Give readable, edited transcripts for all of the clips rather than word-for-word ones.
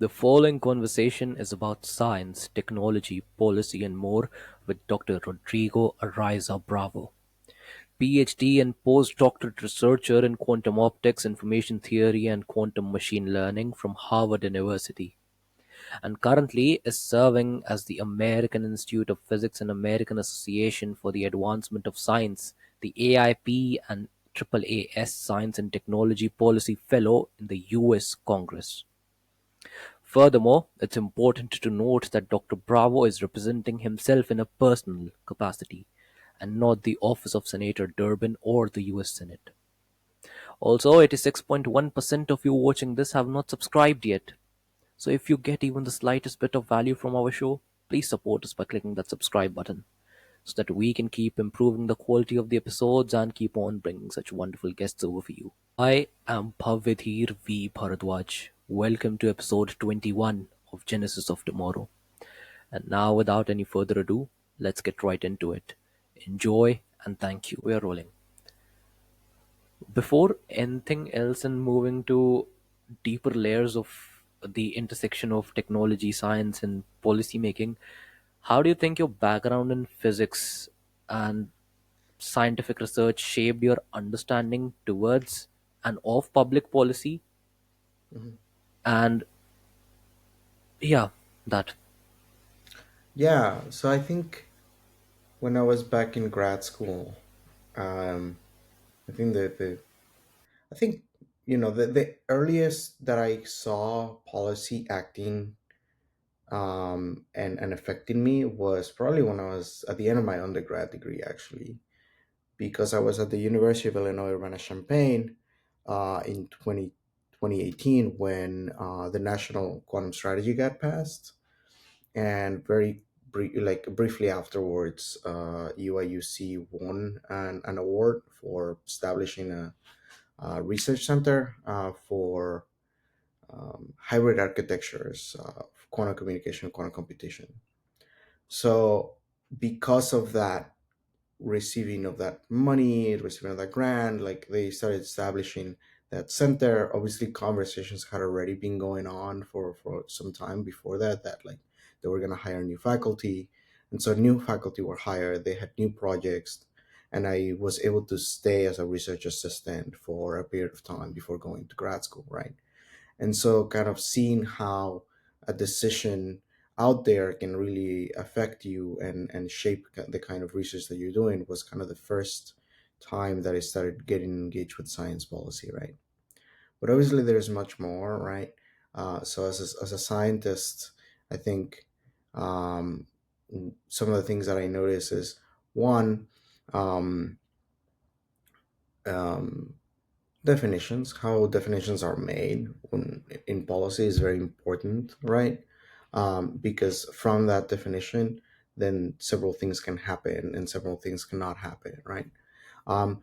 The following conversation is about science, technology, policy, and more with Dr. Rodrigo Araiza Bravo, PhD and Post Doctorate Researcher in Quantum Optics, Information Theory, and Quantum Machine Learning from Harvard University, and currently is serving as the American Institute of Physics and American Association for the Advancement of Science, the AIP and AAAS Science and Technology Policy Fellow in the US Congress. Furthermore, it's important to note that Dr. Bravo is representing himself in a personal capacity and not the Office of Senator Durbin or the US Senate. Also, 86.1% of you watching this have not subscribed yet. So if you get even the slightest bit of value from our show, please support us by clicking that subscribe button so that we can keep improving the quality of the episodes and keep on bringing such wonderful guests over for you. I am Bhavvidhir V. Bharadwaj. Welcome to episode 21 of Genesis of Tomorrow. And now, without any further ado, let's get right into it. Enjoy and thank you. We are rolling. Before anything else and moving to deeper layers of the intersection of technology, science, and policy making, how do you think your background in physics and scientific research shaped your understanding towards and of public policy? Mhm. And yeah, that. Yeah, so I think when I was back in grad school, um, I think I think the earliest that I saw policy acting and affecting me was probably when I was at the end of my undergrad degree, actually, because I was at the University of Illinois Urbana-Champaign in 2018 when the National Quantum Strategy got passed. And briefly afterwards, UIUC won an award for establishing a research center for hybrid architectures, quantum communication, quantum computation. So, because of that receiving of that money, receiving of that grant, like they started establishing that center. Obviously, conversations had already been going on for some time before that. That like they were going to hire new faculty, and so new faculty were hired. They had new projects, and I was able to stay as a research assistant for a period of time before going to grad school, right? And so kind of seeing how a decision out there can really affect you and shape the kind of research that you're doing was kind of the first time that I started getting engaged with science policy, right? But obviously there's much more, right? So as a scientist, I think um, some of the things that I notice is one, um, um, definitions, how definitions are made in policy is very important, right? Because from that definition, then several things can happen and several things cannot happen, right? Um,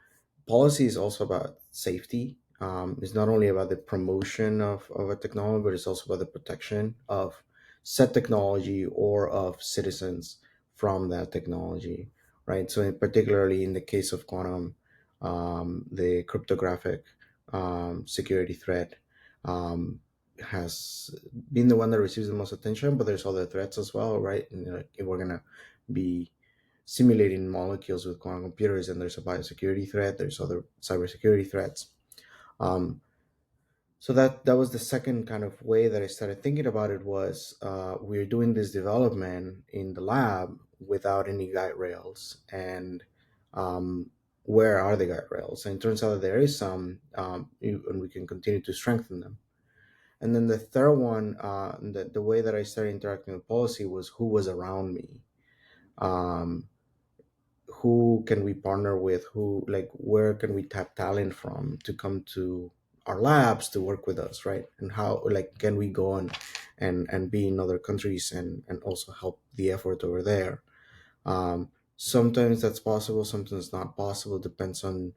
Policy is also about safety. It's not only about the promotion of a technology, but it's also about the protection of said technology or of citizens from that technology, right? So, particularly in the case of quantum, the cryptographic security threat um, has been the one that receives the most attention, but there's other threats as well, right? And, if we're gonna be simulating molecules with quantum computers, and there's a biosecurity threat, there's other cybersecurity threats. Um, so that was the second kind of way that I started thinking about it was we're doing this development in the lab without any guide rails, and um, where are the guide rails? And it turns out that there is some, and we can continue to strengthen them. And then the third one, the way that I started interacting with policy was who was around me. Um, who can we partner with, who, like, where can we tap talent from to come to our labs to work with us, right? And how, like, can we go and be in other countries and also help the effort over there. Sometimes that's possible, sometimes not possible, depends on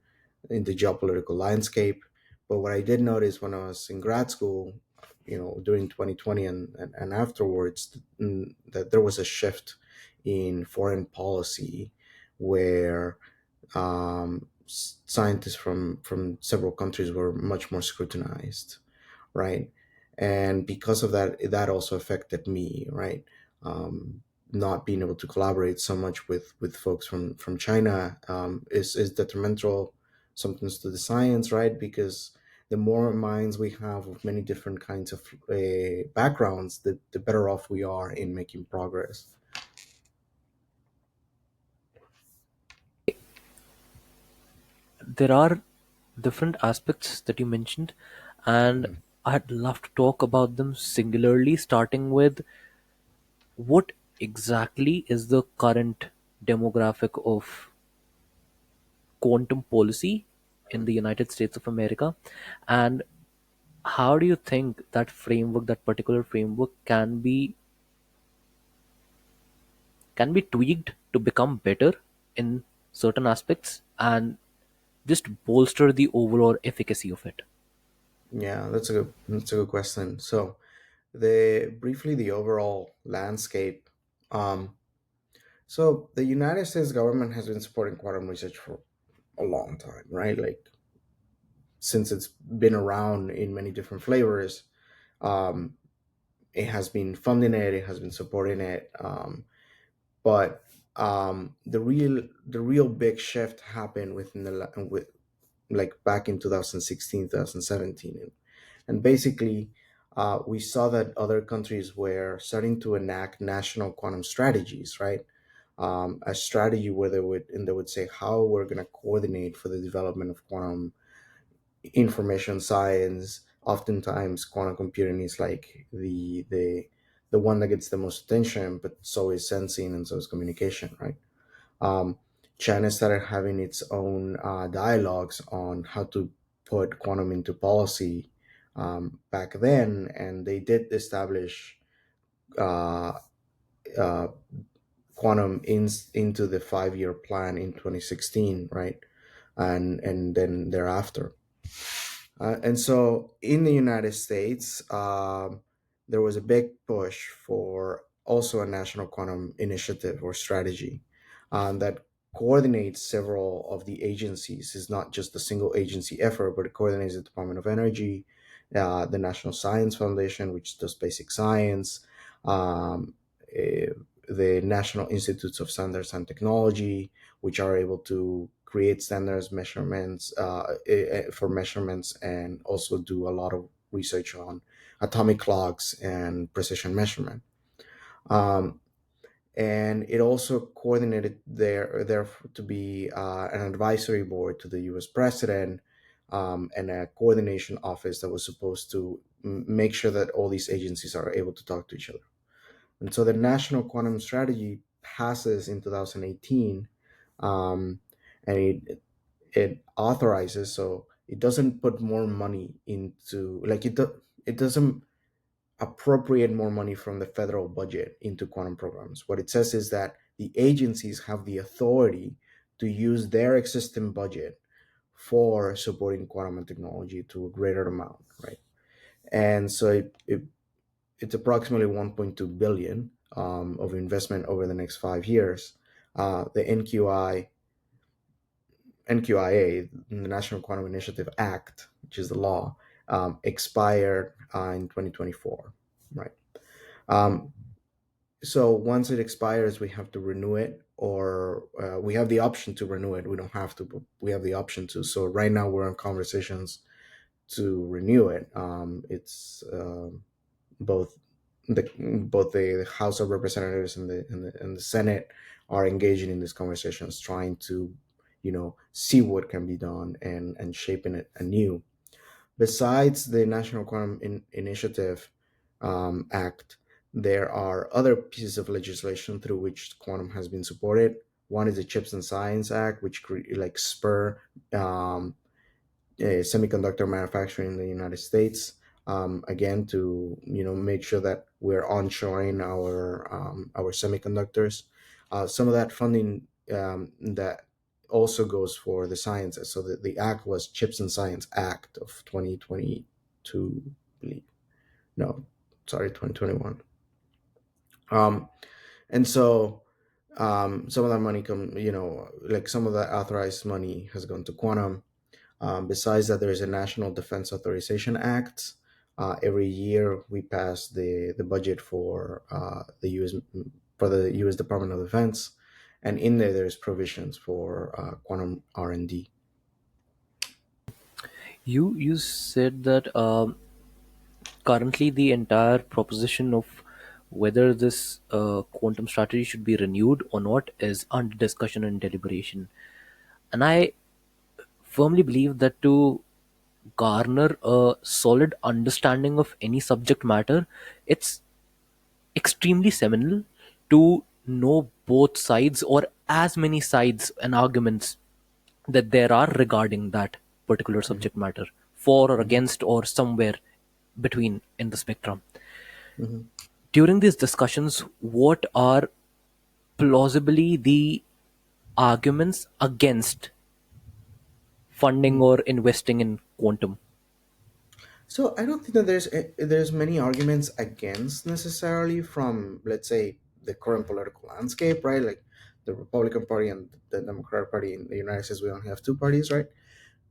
in the geopolitical landscape. But what I did notice when I was in grad school, during 2020 and afterwards, that there was a shift in foreign policy where scientists from several countries were much more scrutinized, right? and because of that, that also affected me, right? Not being able to collaborate so much with folks from China is detrimental sometimes to the science, right? Because the more minds we have of many different kinds of backgrounds, the better off we are in making progress. There are different aspects that you mentioned, and Mhm. I'd love to talk about them singularly, starting with what exactly is the current demographic of quantum policy in the United States of America, and how do you think that particular framework can be tweaked to become better in certain aspects and just bolster the overall efficacy of it? Yeah, that's a good question. So the overall landscape. Um, so the United States government has been supporting quantum research for a long time, right? Like since it's been around in many different flavors. Um, it has been funding it, it has been supporting it, but the real big shift happened with like back in 2016, 2017, and basically we saw that other countries were starting to enact national quantum strategies, right? A strategy where they would say how we're going to coordinate for the development of quantum information science. Oftentimes quantum computing is like the one that gets the most attention, but so is sensing and so is communication, right? um, China started having its own dialogues on how to put quantum into policy back then, and they did establish uh, uh, quantum into the 5-year plan in 2016, right? And then thereafter. And so in the United States, there was a big push for also a national quantum initiative or strategy that coordinates several of the agencies. It's not just a single agency effort, but it coordinates the Department of Energy, the National Science Foundation, which does basic science, um, eh, the National Institutes of Standards and Technology, which are able to create standards measurements for measurements and also do a lot of research on atomic clocks and precision measurement. Um, and it also coordinated there to be an advisory board to the U.S. president and a coordination office that was supposed to make sure that all these agencies are able to talk to each other. And so the National Quantum Strategy passes in 2018, um, and it authorizes, so it doesn't put more money into, like it doesn't appropriate more money from the federal budget into quantum programs. What it says is that the agencies have the authority to use their existing budget for supporting quantum technology to a greater amount, right? And so it's approximately 1.2 billion of investment over the next 5 years. The NQIA, the National Quantum Initiative Act, which is the law, expired in 2024, right? Um, so once it expires, we have to renew it, or we have the option to renew it. We don't have to, but we have the option to. So right now we're in conversations to renew it. It's both the House of Representatives and the Senate are engaging in these conversations, trying to, see what can be done and shaping it anew. Besides the National Quantum Initiative Act, there are other pieces of legislation through which quantum has been supported. One is the Chips and Science Act, which like spur um, semiconductor manufacturing in the United States. Again, to make sure that we're onshoring our semiconductors. Some of that funding that also goes for the sciences. So the act was Chips and Science Act of 2022, I believe. No, sorry, 2021. Um, and so some of that money like some of that authorized money has gone to quantum. Besides that, there is a National Defense Authorization Act, Every year we pass the budget for the U.S. for the U.S. Department of Defense, and in there there's provisions for quantum R&D. You said that currently the entire proposition of whether this quantum strategy should be renewed or not is under discussion and deliberation. And I firmly believe that to garner a solid understanding of any subject matter, it's extremely seminal to know both sides or as many sides and arguments that there are regarding that particular Mhm, subject matter, for or mhm, against or somewhere between in the spectrum. mhm, During these discussions, what are plausibly the arguments against funding mhm. or investing in quantum? So I don't think that there's many arguments against necessarily from, let's say, the current political landscape, right? Like the Republican Party and the Democratic Party in the United States, we only have two parties, right?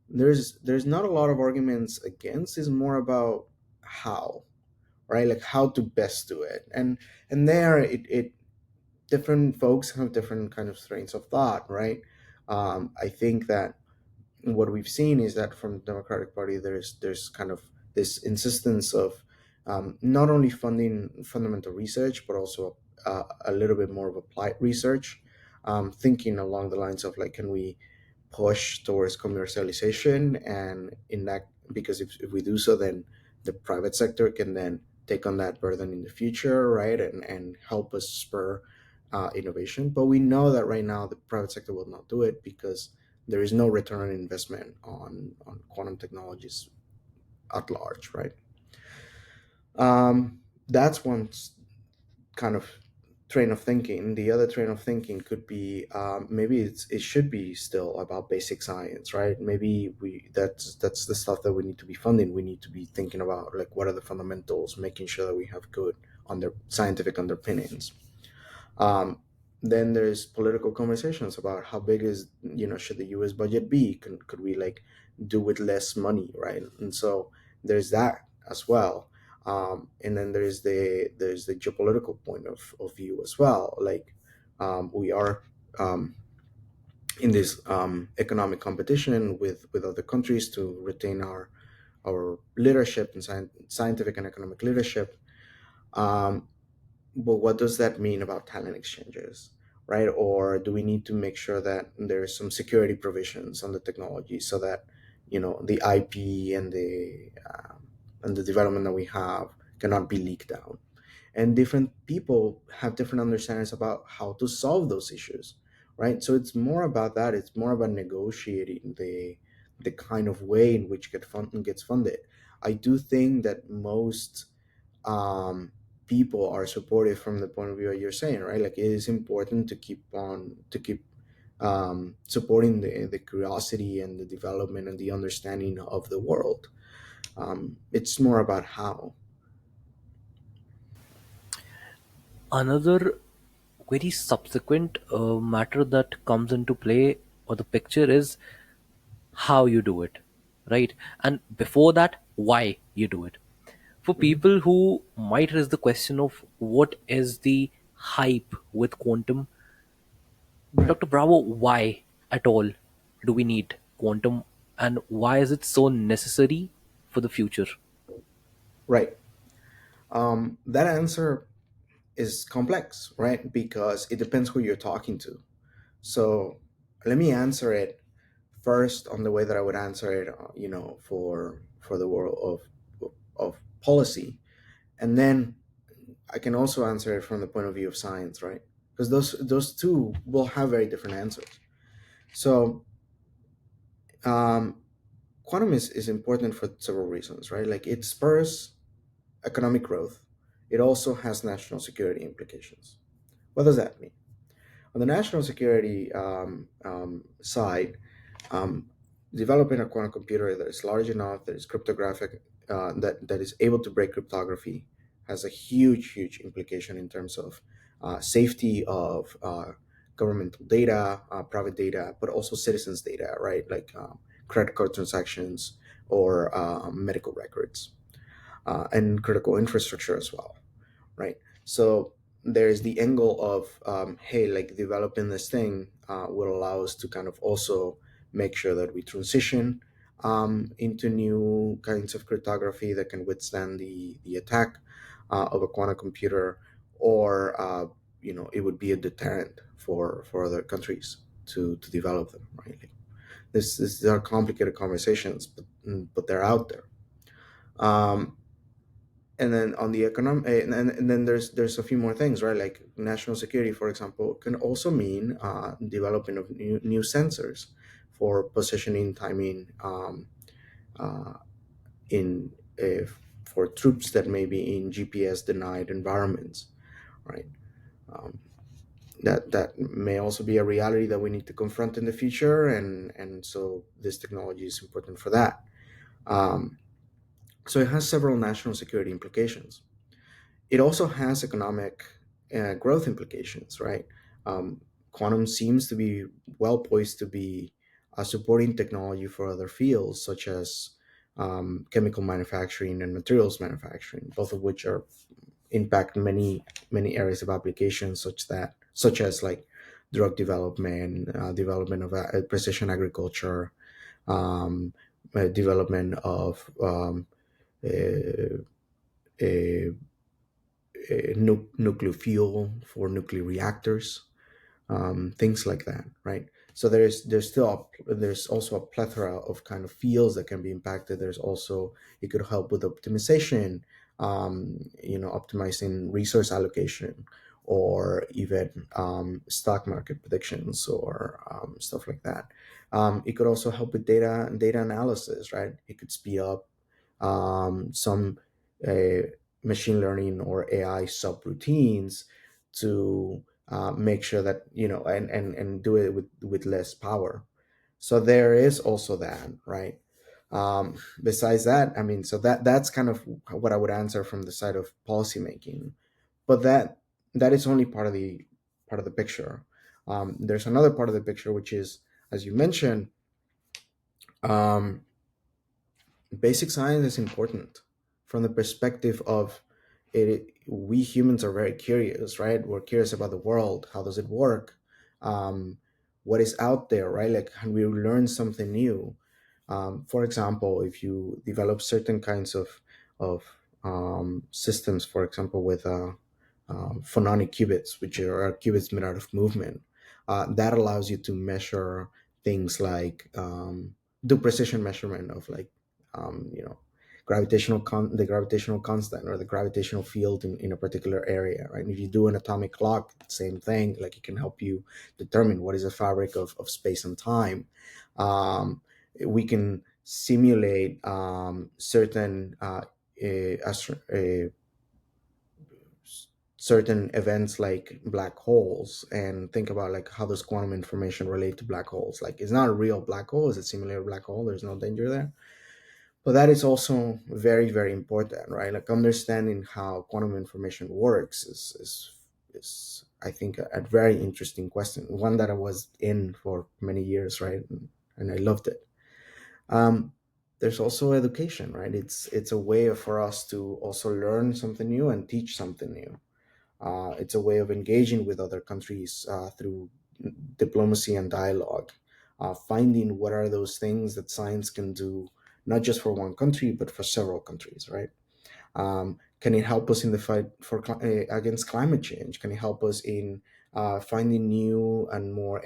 There's not a lot of arguments against. It's more about how, right? Like how to best do it, and there it different folks have different kind of strains of thought, right? I think that what we've seen is that from the Democratic Party, there's kind of this insistence of not only funding fundamental research, but also a little bit more of applied research, thinking along the lines of like, can we push towards commercialization, and in that, because if we do so, then the private sector can then take on that burden in the future, right, and help us spur innovation. But we know that right now the private sector will not do it because there is no return on investment on quantum technologies at large, right? That's one kind of train of thinking. The other train of thinking could be maybe it should be still about basic science, right? Maybe that's the stuff that we need to be funding. We need to be thinking about like what are the fundamentals, making sure that we have good under scientific underpinnings. Um, then there's political conversations about how big is, should the U.S. budget be? Could we like do with less money, right? And so there's that as well. And then there's the geopolitical point of view as well. Like we are um, in this economic competition with other countries to retain our leadership and scientific and economic leadership. Um, but what does that mean about talent exchanges, right? Or do we need to make sure that there's some security provisions on the technology so that the IP and the development that we have cannot be leaked out? And different people have different understandings about how to solve those issues, right? So it's more about that. It's more about negotiating the kind of way in which gets funded. I do think that most um, people are supportive from the point of view that you're saying, right? Like it is important to keep supporting the curiosity and the development and the understanding of the world. It's more about how. Another very subsequent matter that comes into play or the picture is how you do it, right? And before that, why you do it. For Mhm. people who might raise the question of what is the hype with quantum, Right, Dr. Bravo, why at all do we need quantum and why is it so necessary for the future? right. That answer is complex, right? Because it depends who you're talking to. So let me answer it first on the way that I would answer it, for the world of policy, and then I can also answer it from the point of view of science, right? Because those two will have very different answers. So um, quantum is important for several reasons, right? Like it spurs economic growth. It also has national security implications. What does that mean? On the national security side, um, developing a quantum computer that is large enough, that is cryptographic, that is able to break cryptography, has a huge implication in terms of safety of governmental data, private data, but also citizens' data, right? Like credit card transactions or medical records. and critical infrastructure as well, right? So there's the angle of, hey, like developing this thing will allow us to kind of also make sure that we transition into new kinds of cryptography that can withstand the attack of a quantum computer, or it would be a deterrent for other countries to develop them, right? Like, these are complicated conversations, but they're out there. Um, and then on the economic, and then there's a few more things, right? Like national security, for example, can also mean developing of new sensors for positioning, timing, uh, in for troops that may be in GPS denied environments, right? um, that may also be a reality that we need to confront in the future, and so this technology is important for that. um, so it has several national security implications. It also has economic growth implications, right? Quantum seems to be well poised to be a supporting technology for other fields such as chemical manufacturing and materials manufacturing, both of which are impact many areas of application, such as like drug development, development of precision agriculture, um, development of uh, uh, nuclear fuel for nuclear reactors, things like that, right? So there's also a plethora of kind of fields that can be impacted. There's also, it could help with optimization, optimizing resource allocation, or even stock market predictions, or stuff like that. It could also help with data analysis, right? It could speed up some uh, machine learning or AI subroutines to make sure that, and do it with less power. So there is also that, right? Besides that, I mean, so that's kind of what I would answer from the side of policymaking. But that is only part of the picture. There's another part of the picture, which is, as you mentioned, um, basic science is important from the perspective of it. We humans are very curious, right? We're curious about the world. How does it work? What is out there, right? Like, can we learn something new? For example, if you develop certain kinds of systems, for example, with phononic qubits, which are qubits made out of movement, that allows you to measure things like do precision measurement of, like, the gravitational constant or the gravitational field in a particular area, right? And if you do an atomic clock, same thing. Like, it can help you determine what is the fabric of space and time. We can simulate certain certain events like black holes, and think about, like, how does quantum information relate to black holes. Like, it's not a real black hole, it's a simulated black hole, there's no danger there. But that is also very, very important, right? Like, understanding how quantum information works is I think a very interesting question, one that I was in for many years, right? And I loved it. um, there's also education, right? It's a way for us to also learn something new and teach something new. It's a way of engaging with other countries through diplomacy and dialogue, finding what are those things that science can do, not just for one country, but for several countries, right? Can it help us in the fight against climate change? Can it help us in finding new and more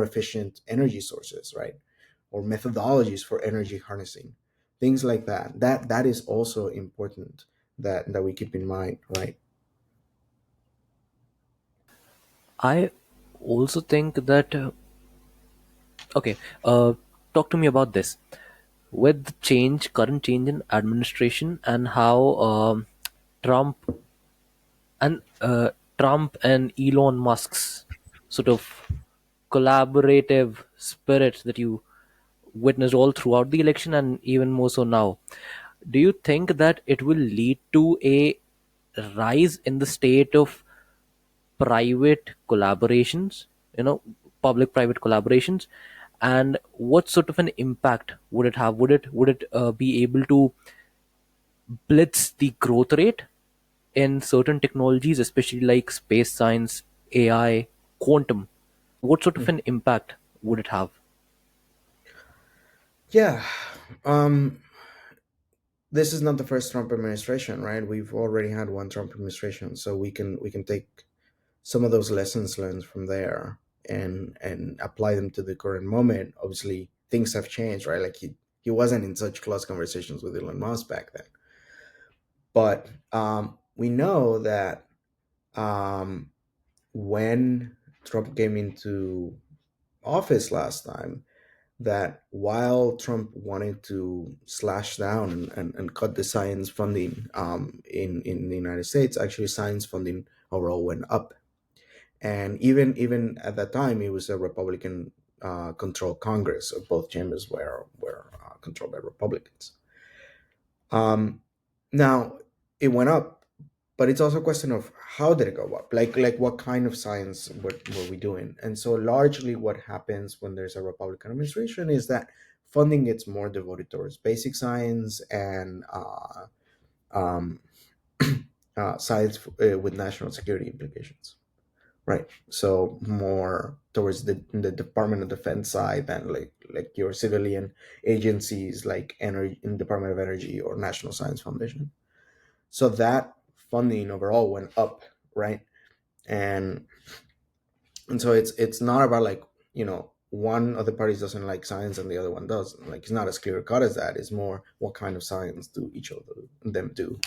efficient energy sources, right? Or methodologies for energy harnessing, things like that. That is also important that we keep in mind, right? I also think that okay, talk to me about this. With the current change in administration, and how Trump Trump and Elon Musk's sort of collaborative spirit that you witnessed all throughout the election and even more so now. Do you think that it will lead to a rise in the state of private collaborations, you know, public private collaborations, and what sort of an impact would it have? Would it be able to blitz the growth rate in certain technologies, especially like space science, AI, quantum? What sort of an impact would it have? Yeah. Um, this is not the first Trump administration, right? We've already had one Trump administration, so we can take some of those lessons learned from there and apply them to the current moment. Obviously, things have changed, right? Like he wasn't in such close conversations with Elon Musk back then, but we know that um, when Trump came into office last time, that while Trump wanted to slash down and cut the science funding in the United States, actually science funding overall went up. And even at that time, it was a Republican controlled Congress. So both chambers were controlled by Republicans. Um, Now it went up, but it's also a question of how did it go up? Like what kind of science were we doing? And so largely, what happens when there's a Republican administration is that funding gets more devoted towards basic science and um, science with national security implications. Right. So more towards the Department of Defense side than like your civilian agencies like energy in Department of Energy or National Science Foundation. So that funding overall went up, right? And so it's not about like, one of the parties doesn't like science and the other one does. Like it's not as clear cut as that. It's more what kind of science do each of them do.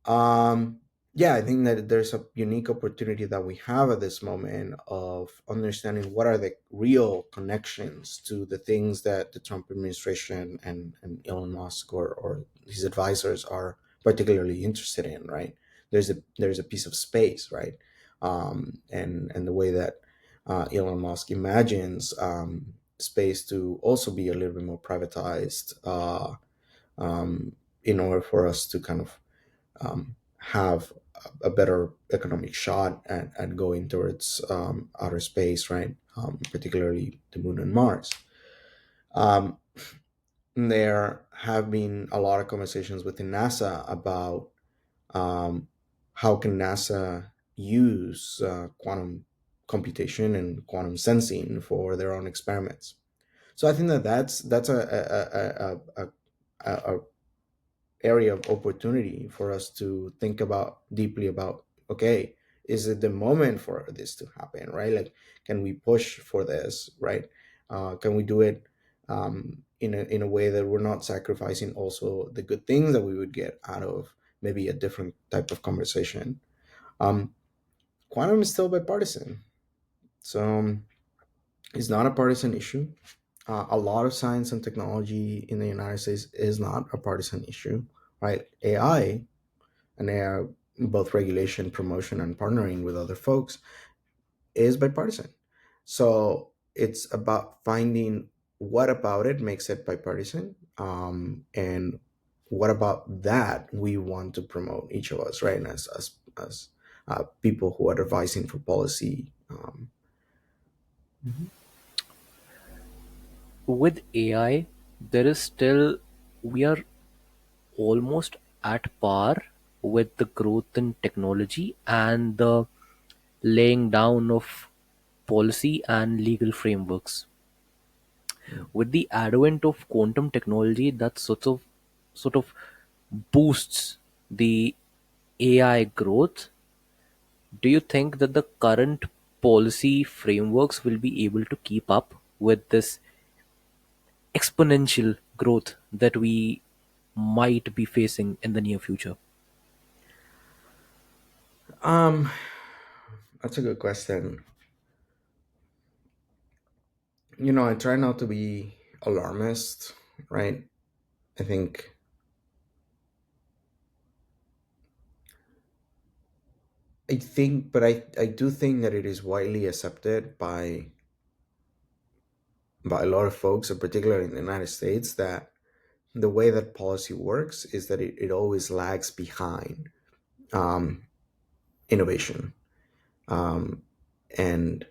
Um, yeah, I think that there's a unique opportunity that we have at this moment of understanding what are the real connections to the things that the Trump administration and Elon Musk or his advisors are particularly interested in, right? There's a piece of space, right? And the way that Elon Musk imagines space to also be a little bit more privatized in order for us to kind of have a better economic shot at going towards outer space, right? Particularly the moon and Mars. Um, there have been a lot of conversations within NASA about um, how can NASA use quantum computation and quantum sensing for their own experiments. So I think that that's a area of opportunity for us to think about deeply about, okay, is it the moment for this to happen, right? Like can we push for this, right? Can we do it in a way that we're not sacrificing also the good things that we would get out of maybe a different type of conversation. um, Quantum is still bipartisan, so it's not a partisan issue. A lot of science and technology in the United States is not a partisan issue, right? AI and both regulation, promotion, and partnering with other folks is bipartisan. So it's about finding what about it makes it bipartisan, and what about that we want to promote each of us, right? And as people who are advising for policy. With AI, there is still, we are almost at par with the growth in technology and the laying down of policy and legal frameworks. With the advent of quantum technology, that sort of boosts the AI growth. Do you think that the current policy frameworks will be able to keep up with this exponential growth that we might be facing in the near future? Um, that's a good question. I try not to be alarmist, right? I think but I do think that it is widely accepted by a lot of folks, and particularly in the United States, that the way that policy works is that it always lags behind um, innovation. Um, and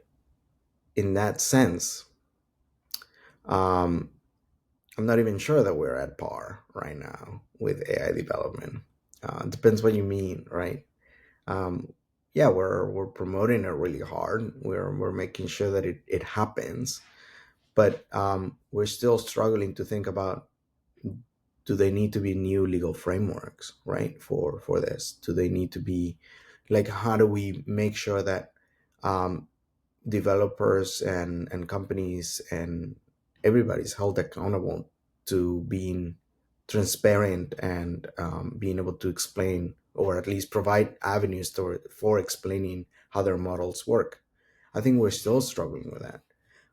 in that sense, um, I'm not even sure that we're at par right now with AI development. Depends what you mean, right? Um, yeah, we're promoting it really hard. We're making sure that it happens, but we're still struggling to think about, do they need to be new legal frameworks, right, for this? Do they need to be, like, how do we make sure that um, developers and companies and everybody's held accountable to being transparent and being able to explain, or at least provide avenues for explaining how their models work? I think we're still struggling with that.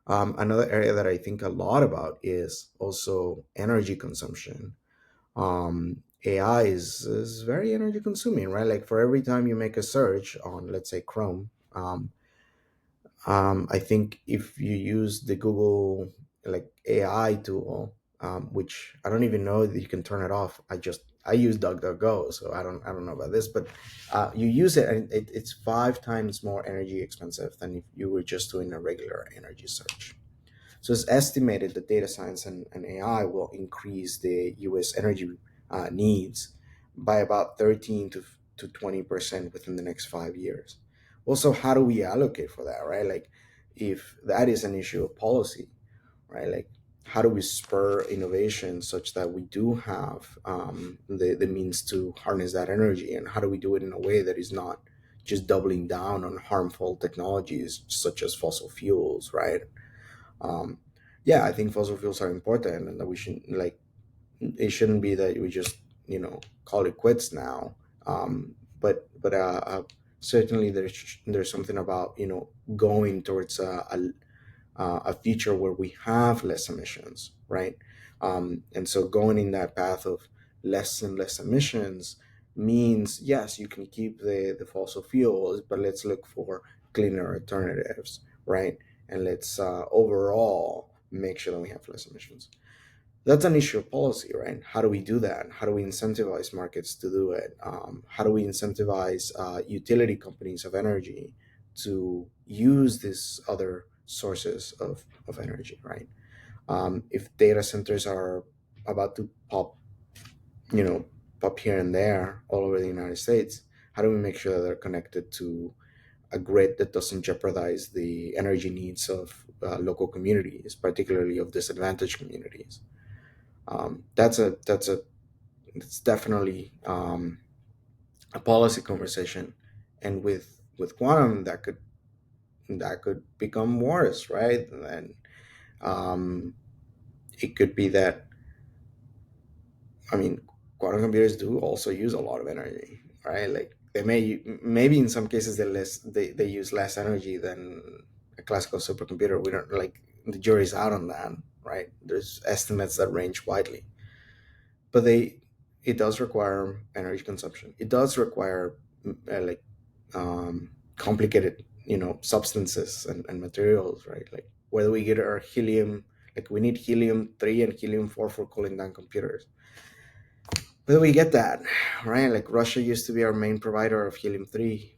Another area that I think a lot about is also energy consumption. AI is very energy consuming, right? Like, for every time you make a search on, let's say, Chrome, I think if you use the Google, like, AI tool, which I don't even know that you can turn it off. I use DuckDuckGo, so I don't know about this, but you use it and it's 5 times more energy expensive than if you were just doing a regular energy search. So it's estimated that data science and AI will increase the U.S. energy needs by about 13 to 20% within the next 5 years. Also, how do we allocate for that, right? Like, if that is an issue of policy, right? Like, how do we spur innovation such that we do have the means to harness that energy? And how do we do it in a way that is not just doubling down on harmful technologies such as fossil fuels, right? um, yeah, I think fossil fuels are important, and that we should, like, it shouldn't be that we just, call it quits now. But certainly there's something about, going towards a future where we have less emissions, right? And so going in that path of less and less emissions means, yes, you can keep the fossil fuels, but let's look for cleaner alternatives, right? And let's overall make sure that we have less emissions. That's an issue of policy, right? How do we do that? How do we incentivize markets to do it? How do we incentivize utility companies of energy to use these other sources of energy, right? If data centers are about to you know, pop here and there all over the United States, how do we make sure that they're connected to a grid that doesn't jeopardize the energy needs of local communities, particularly of disadvantaged communities? That's definitely a policy conversation, and with quantum, that could become worse, right? And um, it could be that, I mean, quantum computers do also use a lot of energy, right? Like, they maybe in some cases they use less energy than a classical supercomputer. We don't, like, the jury's out on that, right? There's estimates that range widely, but it does require energy consumption. It does require like complicated, substances and materials, right? Like, whether we get our helium, like, we need helium-3 and helium-4 for cooling down computers. Whether we get that, right? Like, Russia used to be our main provider of helium-3.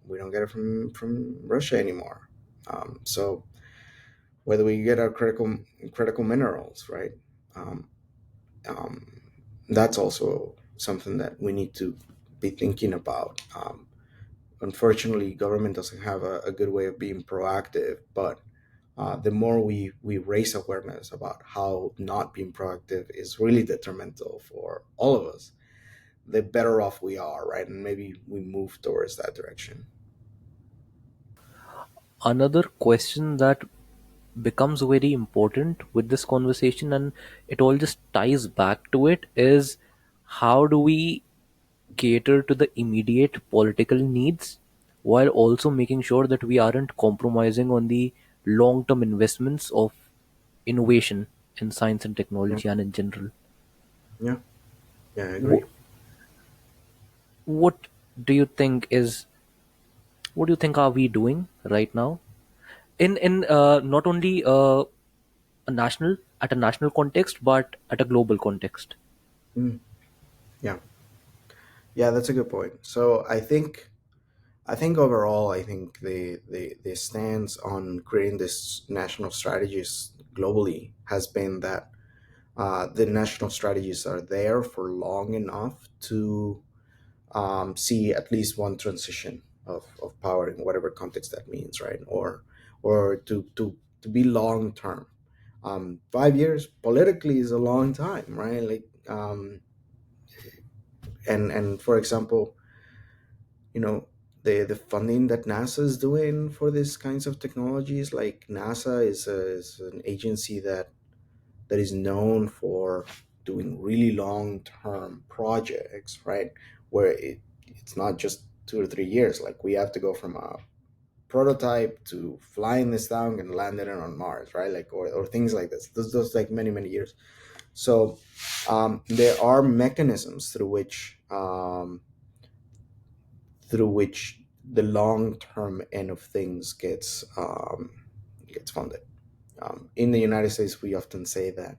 We don't get it from Russia anymore. So whether we get our critical minerals, right? Um, um, that's also something that we need to be thinking about. Unfortunately, government doesn't have a good way of being proactive, but the more we raise awareness about how not being proactive is really detrimental for all of us, the better off we are, right? And maybe we move towards that direction. Another question that becomes very important with this conversation, and it all just ties back to it, is how do we cater to the immediate political needs while also making sure that we aren't compromising on the long term investments of innovation in science and Yeah, technology and in general. yeah, yeah, I agree. Wh- what do you think is what do you think are we doing right now in not only a national at a national context but at a global context? Mm, yeah, yeah, that's a good point. So I think overall, I think the stance on creating this national strategies globally has been that the national strategies are there for long enough to see at least one transition of power in whatever context that means, right? Or to be long term. 5 years politically is a long time, right? Like, and for example, the funding that NASA is doing for these kinds of technologies, like NASA is an agency that is known for doing really long term projects, right? Where it's not just 2 or 3 years. Like, we have to go from a prototype to flying this down and landing it on Mars, right? Like, or things like this. Those like many, many years. So there are mechanisms through which the long term end of things gets funded. In the United States, we often say that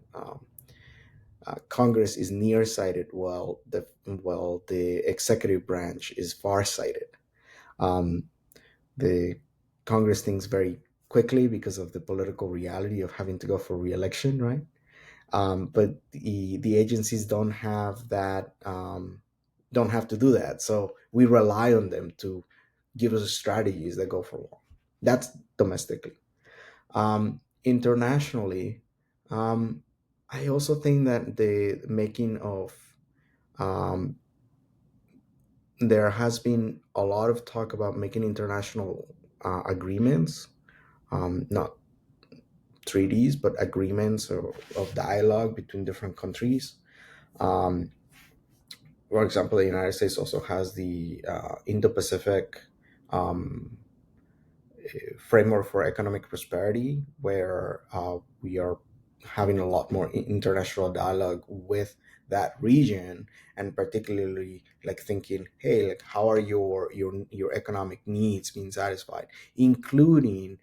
Congress is nearsighted while the executive branch is farsighted. Um, the Congress thinks very quickly because of the political reality of having to go for reelection, right? But the agencies don't have to do that. So we rely on them to give us strategies that go for long. That's domestically. Internationally, um, I also think that the making of um, there has been a lot of talk about making international agreements, not treaties, but agreements of dialogue between different countries. Um, for example, the United States also has the Indo-Pacific um, framework for economic prosperity, where we are having a lot more international dialogue with that region, and particularly like thinking, hey, like, how are your economic needs being satisfied, including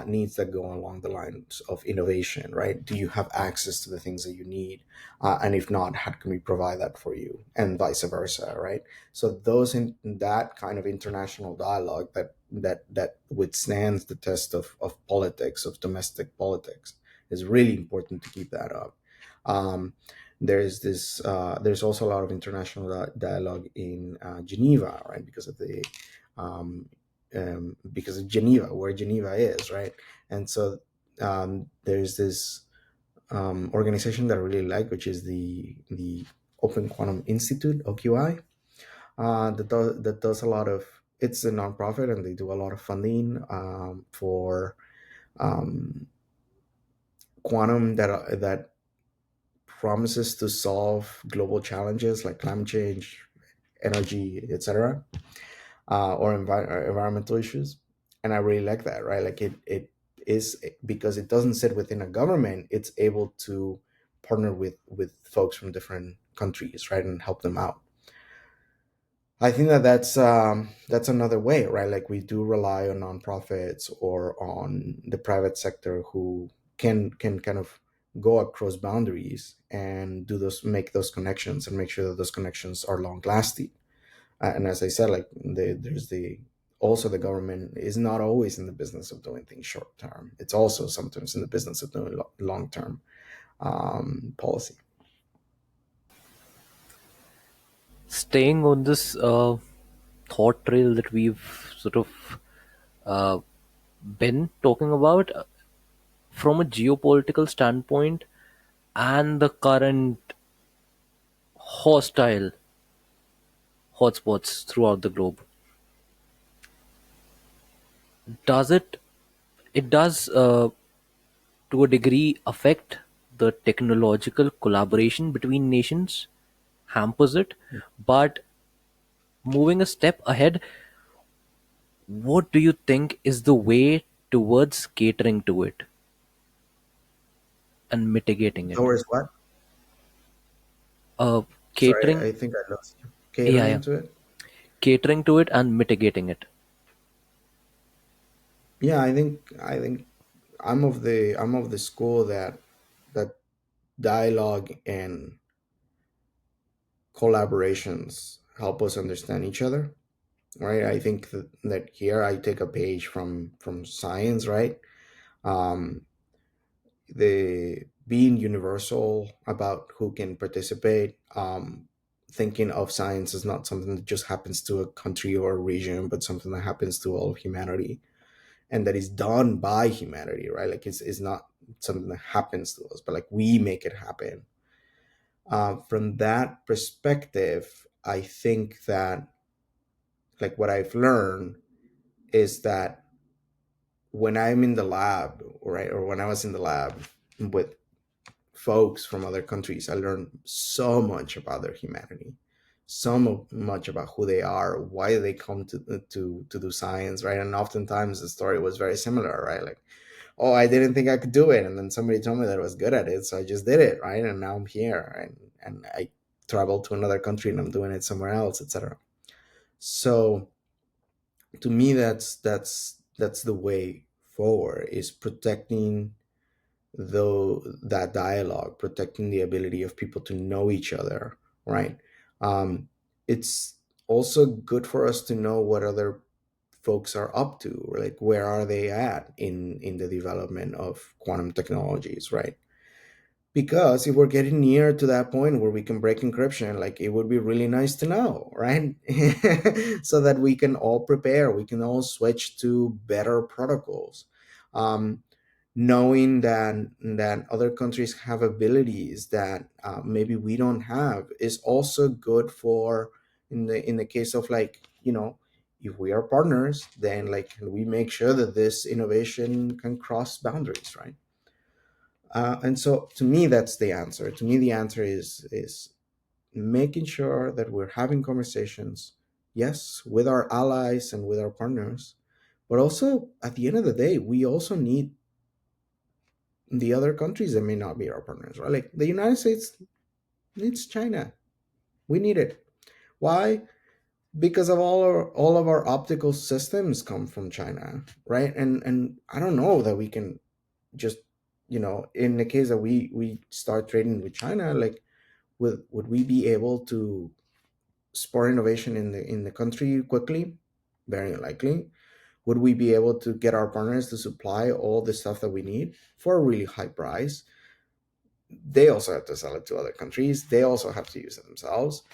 needs that go along the lines of innovation, right? Do you have access to the things that you need, and if not, how can we provide that for you, and vice versa, right? So those in that kind of international dialogue that withstands the test of politics, of domestic politics, is really important to keep that up. Um, there's also a lot of international dialogue in Geneva, right? Um, because of Geneva, where Geneva is, right? And so there's this organization that I really like, which is the Open Quantum Institute, OQI, that does a lot of. It's a nonprofit, and they do a lot of funding for um, quantum that promises to solve global challenges like climate change, energy, etc., or environmental issues. And I really like that, right? Like, it is, because it doesn't sit within a government. It's able to partner with folks from different countries, right, and help them out. I think that's another way, right? Like, we do rely on nonprofits or on the private sector who can kind of go across boundaries and make those connections and make sure that those connections are long lasting. And as I said, like, there's the also the government is not always in the business of doing things short term. It's also sometimes in the business of doing long term policy. Staying on this thought trail that we've sort of uh, been talking about, from a geopolitical standpoint and the current hostile hotspots throughout the globe, does it does to a degree affect the technological collaboration between nations, hampers it. But moving a step ahead, what do you think is the way towards catering to it and mitigating it? Towards what? uh Sorry, Catering. I think I lost you. Yeah, Catering yeah. to it. Catering to it and mitigating it. Yeah, I think I'm of the school that dialogue and collaborations help us understand each other, right? I think that here I take a page from science, right? um, the being universal about who can participate, thinking of science as not something that just happens to a country or a region, but something that happens to all of humanity and that is done by humanity, right? Like it's not something that happens to us, but like we make it happen. From that perspective, I think that like what I've learned is that when I'm in the lab, right, or when I was in the lab with folks from other countries, I learned so much about their humanity, much about who they are, why they come to do science, right? And oftentimes the story was very similar, right? Like, oh, I didn't think I could do it, and then somebody told me that I was good at it, so I just did it, right? And now I'm here, and I traveled to another country and I'm doing it somewhere else, etc. So to me, that's the way forward, is protecting though that dialogue, protecting the ability of people to know each other, right? It's also good for us to know what other folks are up to, like where are they at in the development of quantum technologies, right? Because if we're getting near to that point where we can break encryption, like it would be really nice to know, right? So that we can all prepare, we can all switch to better protocols. um, Knowing that other countries have abilities that maybe we don't have is also good for, in the case of, like, if we are partners, then like can we make sure that this innovation can cross boundaries, right? And so to me, that's the answer. To me, the answer is making sure that we're having conversations, yes, with our allies and with our partners, but also at the end of the day, we also need the other countries that may not be our partners, right? Like the United States needs China. We need it. Why? Because of all of our optical systems come from China, right? And I don't know that we can just, in the case that we start trading with China, like would we be able to spur innovation in the country quickly? Very unlikely. Would we be able to get our partners to supply all the stuff that we need for a really high price? They also have to sell it to other countries. They also have to use it themselves.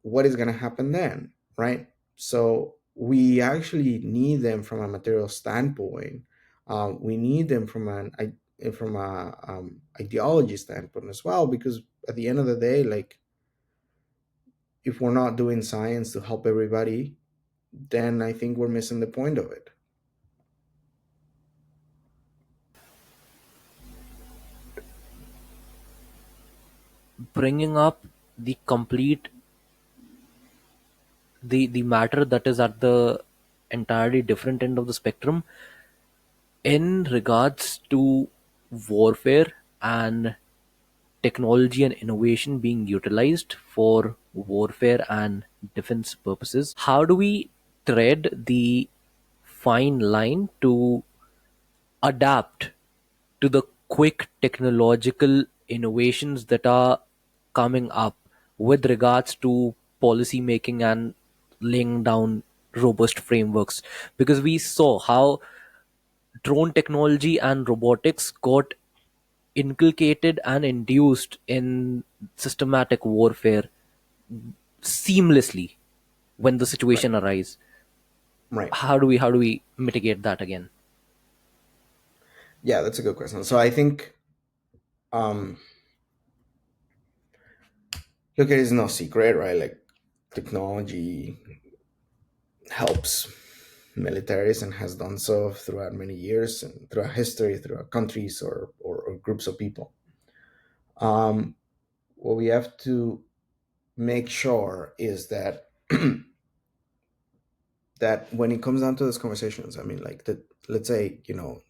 What is going to happen then, right? So we actually need them from a material standpoint. We need them from a ideology standpoint as well, because at the end of the day, like if we're not doing science to help everybody, then I think we're missing the point of it. Bringing up the complete the matter that is at the entirely different end of the spectrum in regards to warfare and technology and innovation being utilized for warfare and defense purposes. How do we tread the fine line to adapt to the quick technological innovations that are coming up with regards to policy making and laying down robust frameworks? Because we saw how drone technology and robotics got inculcated and induced in systematic warfare seamlessly when the Right. situation arises. Right. How do we mitigate that again? Yeah, that's a good question. So I think, um, look, it is no secret, right? Like technology helps militaries and has done so throughout many years and throughout history, throughout countries or groups of people. Um, what we have to make sure is that that when it comes down to those conversations, I mean, like let's say,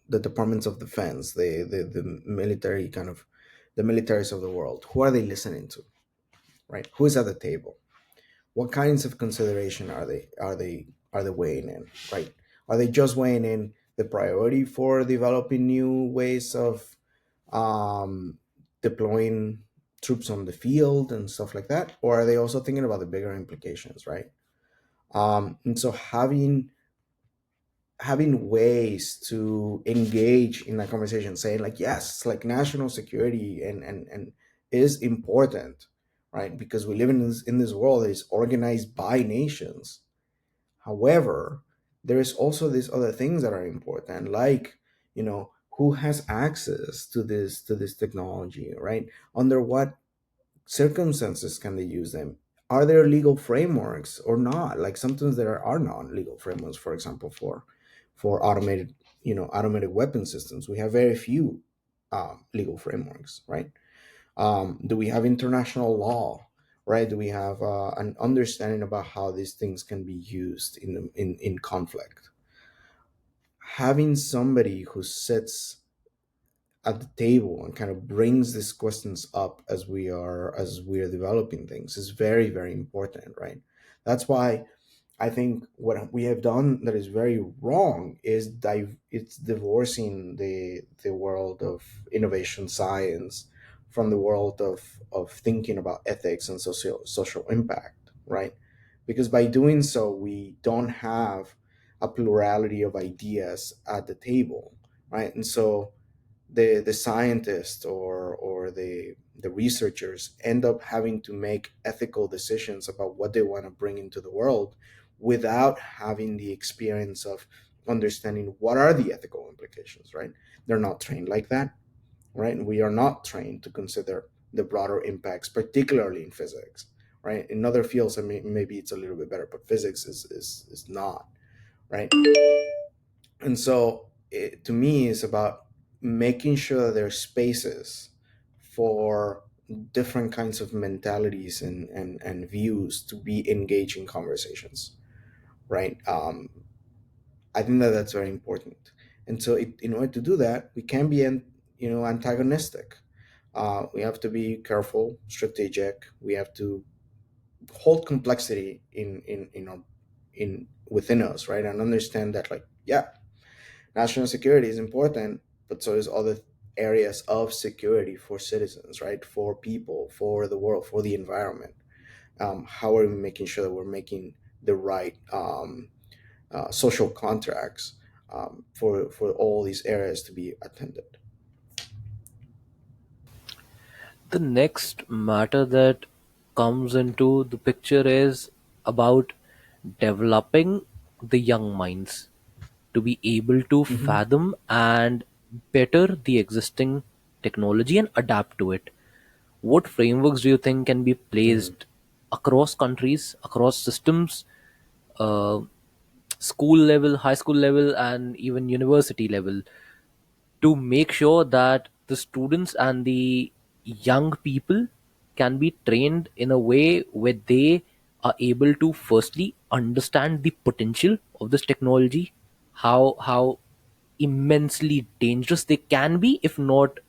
the departments of defense, the military kind of, the militaries of the world, who are they listening to, right? Who is at the table? What kinds of consideration are they weighing in, right? Are they just weighing in the priority for developing new ways of um, deploying troops on the field and stuff like that, or are they also thinking about the bigger implications, right? And so having ways to engage in a conversation, saying like, yes, like national security and is important, right? Because we live in this world that is organized by nations. However, there is also these other things that are important, like, who has access to this technology, right? Under what circumstances can they use them? Are there legal frameworks or not? Like sometimes there are non-legal frameworks, for example, for automated weapon systems. We have very few legal frameworks, right? Do we have international law, right? Do we have an understanding about how these things can be used in conflict? Having somebody who sits at the table and kind of brings these questions up as we are developing things is very, very important, right? That's why I think what we have done that is very wrong is it's divorcing the world of innovation science from the world of thinking about ethics and social impact, right? Because by doing so, we don't have a plurality of ideas at the table, right? And so the scientists or the researchers end up having to make ethical decisions about what they want to bring into the world without having the experience of understanding what are the ethical implications, right? They're not trained like that, right? And we are not trained to consider the broader impacts, particularly in physics, right? In other fields, I mean, maybe it's a little bit better, but physics is not, right? And so to me it's about making sure that there are spaces for different kinds of mentalities and views to be engaged in conversations, right? I think that that's very important. And so in order to do that, we can be antagonistic. We have to be careful, strategic. We have to hold complexity in within us, right? And understand that, like, yeah, national security is important, but so is other areas of security for citizens, right? For people, for the world, for the environment. How are we making sure that we're making the right social contracts for all these areas to be attended? The next matter that comes into the picture is about developing the young minds to be able to Hmm. fathom and better the existing technology and adapt to it. What frameworks do you think can be Hmm. placed across countries, across systems, uh, school level, high school level, and even university level, to make sure that the students and the young people can be trained in a way where they are able to firstly understand the potential of this technology, how immensely dangerous they can be if not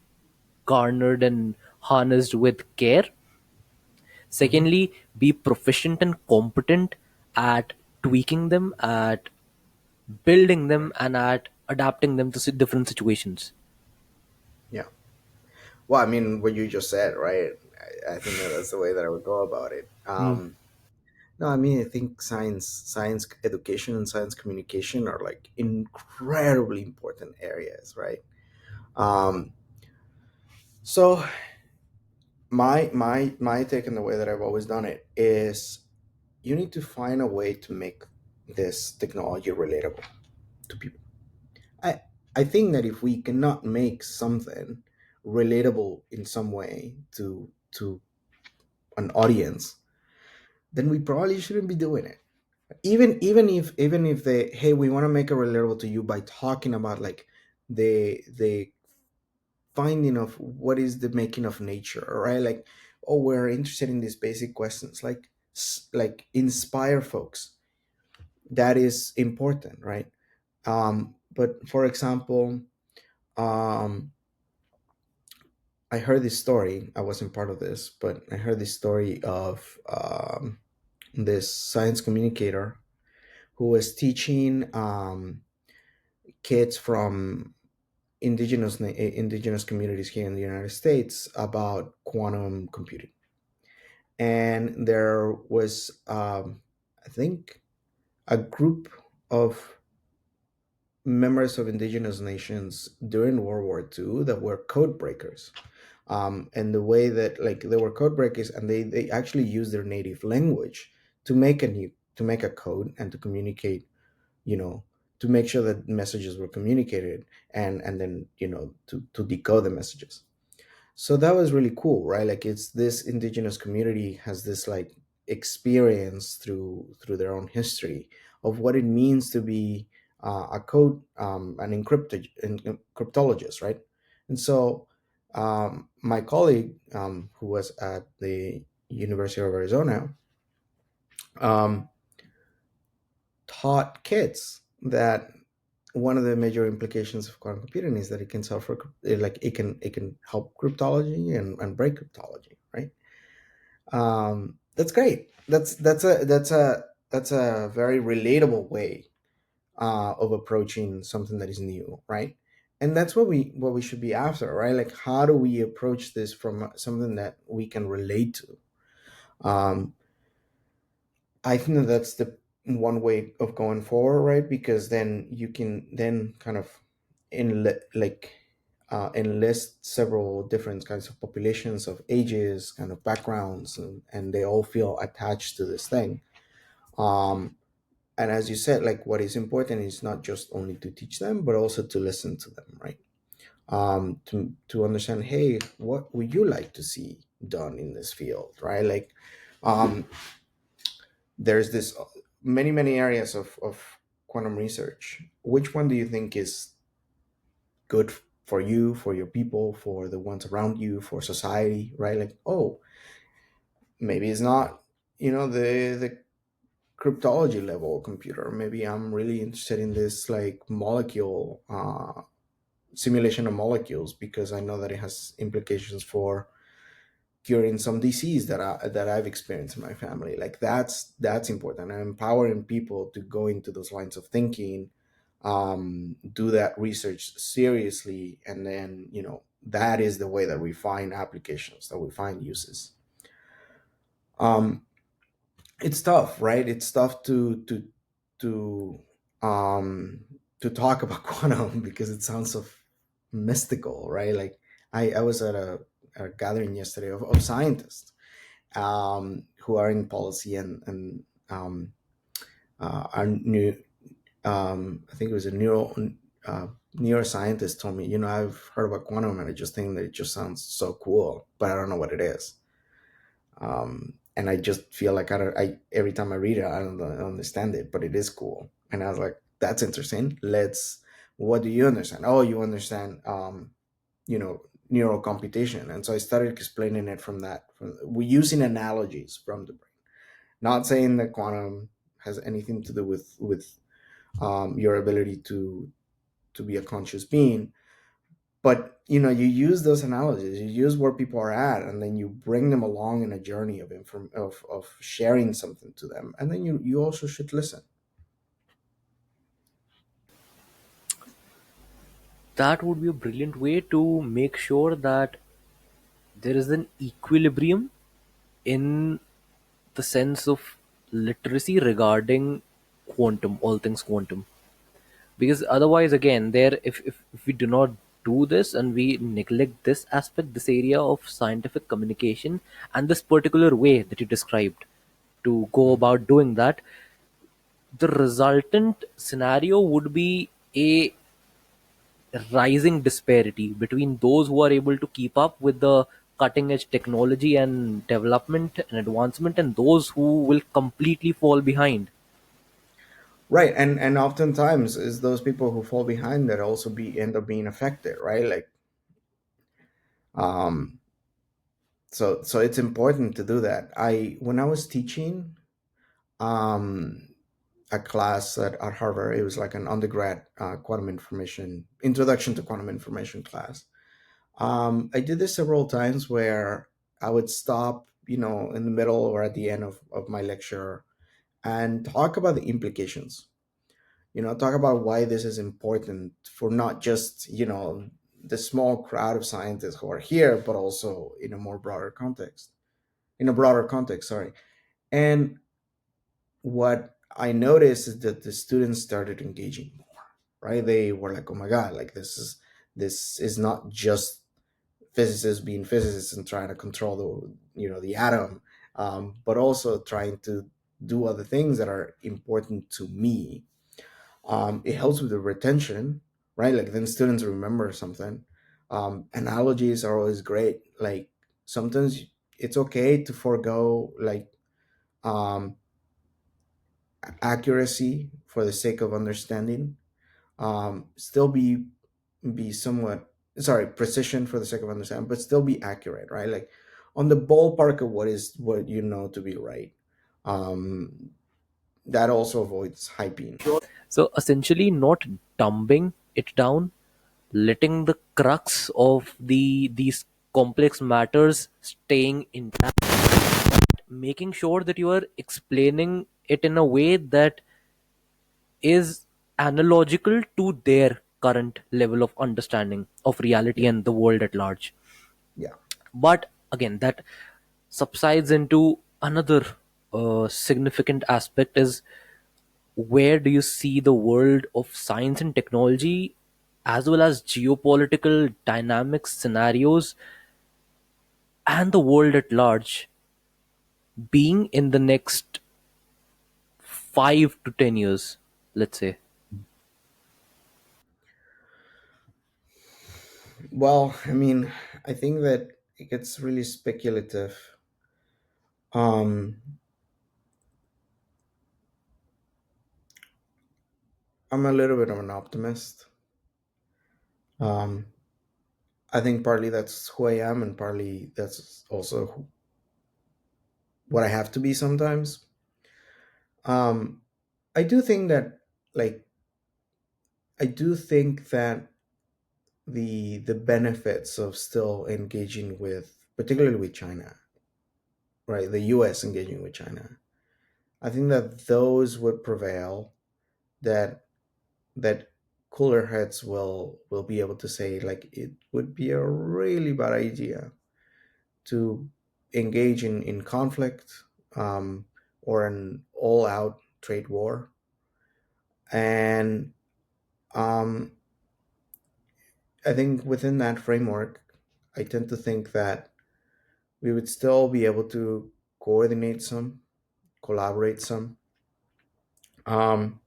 garnered and harnessed with care. Hmm. Secondly, be proficient and competent at tweaking them, at building Yeah. them, and at adapting them to different situations. Yeah. Well, I mean, what you just said, right? I think that that's the way that I would go about it. Hmm. No, I mean, I think science education and science communication are like incredibly important areas, right? Um, so my take on the way that I've always done it is you need to find a way to make this technology relatable to people. I I think that if we cannot make something relatable in some way to an audience, then we probably shouldn't be doing it. Even if they, hey, we want to make it relatable to you by talking about like the finding of what is the making of nature, right? Like, oh, we're interested in these basic questions, like like inspire folks. That is important, right? But for example, um I heard this story. I wasn't part of this, but I heard this story of this science communicator who was teaching kids from indigenous communities here in the United States about quantum computing. And there was, I think, a group of members of indigenous nations during World War II that were code breakers. And the way that, like, they were code breakers, and they actually used their native language to make a code and to communicate, you know, to make sure that messages were communicated, and then, to decode the messages. So that was really cool, right? Like, it's this indigenous community has this, like, experience through their own history of what it means to be a code an cryptologist, right? And so my colleague, who was at the University of Arizona, um, taught kids that one of the major implications of quantum computing is that it can solve for like it can help cryptology and break cryptology, right? That's great. That's a very relatable way of approaching something that is new, right? And that's what we should be after, right? Like, how do we approach this from something that we can relate to? um, I think that that's the one way of going forward, right? Because then you can then kind of enlist several different kinds of populations of ages, kind of backgrounds, and they all feel attached to this thing. Um, and as you said, like, what is important is not just only to teach them, but also to listen to them, right? To understand, hey, what would you like to see done in this field, right? Like, um, there's this many areas of quantum research. Which one do you think is good for you, for your people, for the ones around you, for society, right? Like, oh, maybe it's not, the cryptology level computer. Maybe I'm really interested in this, like, molecule simulation of molecules, because I know that it has implications for curing some disease that I've experienced in my family. Like, that's important. And empowering people to go into those lines of thinking, do that research seriously, and then, that is the way that we find applications, that we find uses. Um, it's tough, right? It's tough to um to talk about quantum because it sounds so mystical, right? Like, I was at a gathering yesterday of scientists, who are in policy, and are new. I think it was a neuroscientist told me, I've heard about quantum, and I just think that it just sounds so cool, but I don't know what it is. And I just feel like I don't. I every time I read it, I don't understand it, but it is cool. And I was like, that's interesting. Let's. What do you understand? Oh, you understand. Neural computation. And so I started explaining it from that. We're using analogies from the brain. Not saying that quantum has anything to do with your ability to be a conscious being, but you use those analogies, you use where people are at, and then you bring them along in a journey of sharing something to them, and then you also should listen. That would be a brilliant way to make sure that there is an equilibrium in the sense of literacy regarding quantum, all things quantum. Because otherwise, again, if we do not do this and we neglect this aspect, this area of scientific communication, and this particular way that you described to go about doing that, the resultant scenario would be a rising disparity between those who are able to keep up with the cutting edge technology and development and advancement, and those who will completely fall behind. Right, and oftentimes is those people who fall behind that also be end up being affected, right? Like, um so it's important to do that. When I was teaching um a class at Harvard, it was like an undergrad quantum information introduction to quantum information class. I did this several times where I would stop, in the middle or at the end of my lecture, and talk about the implications. Talk about why this is important for not just, the small crowd of scientists who are here, but also in a broader context, sorry. And what I noticed is that the students started engaging more, right? They were like, oh my god, like this is not just physicists being physicists and trying to control the atom, but also trying to do other things that are important to me. It helps with the retention, right? Like then students remember something. Analogies are always great. Like sometimes it's okay to forego like um, accuracy for the sake of understanding. Still be somewhat, sorry, precision for the sake of understanding, but still be accurate, right? Like on the ballpark of what you know to be right. Um, that also avoids hyping. So essentially, not dumbing it down, letting the crux of these complex matters staying intact, making sure that you are explaining it in a way that is analogical to their current level of understanding of reality Yeah, and the world at large. yeah. But again, that subsides into another significant aspect is, where do you see the world of science and technology, as well as geopolitical dynamics scenarios and the world at large, being in the next 5 to 10 years, let's say? Well, I mean, I think that it gets really speculative. Um, I'm a little bit of an optimist. Um, I think partly that's who I am, and partly that's also what I have to be sometimes. Um, I do think that, like, I do think that the benefits of still engaging with, particularly with China, right? The U.S. engaging with China. I think that those would prevail. That that cooler heads will be able to say like it would be a really bad idea to engage in conflict, um, or an all-out trade war. And um, I think within that framework, I tend to think that we would still be able to coordinate some, collaborate some. Um,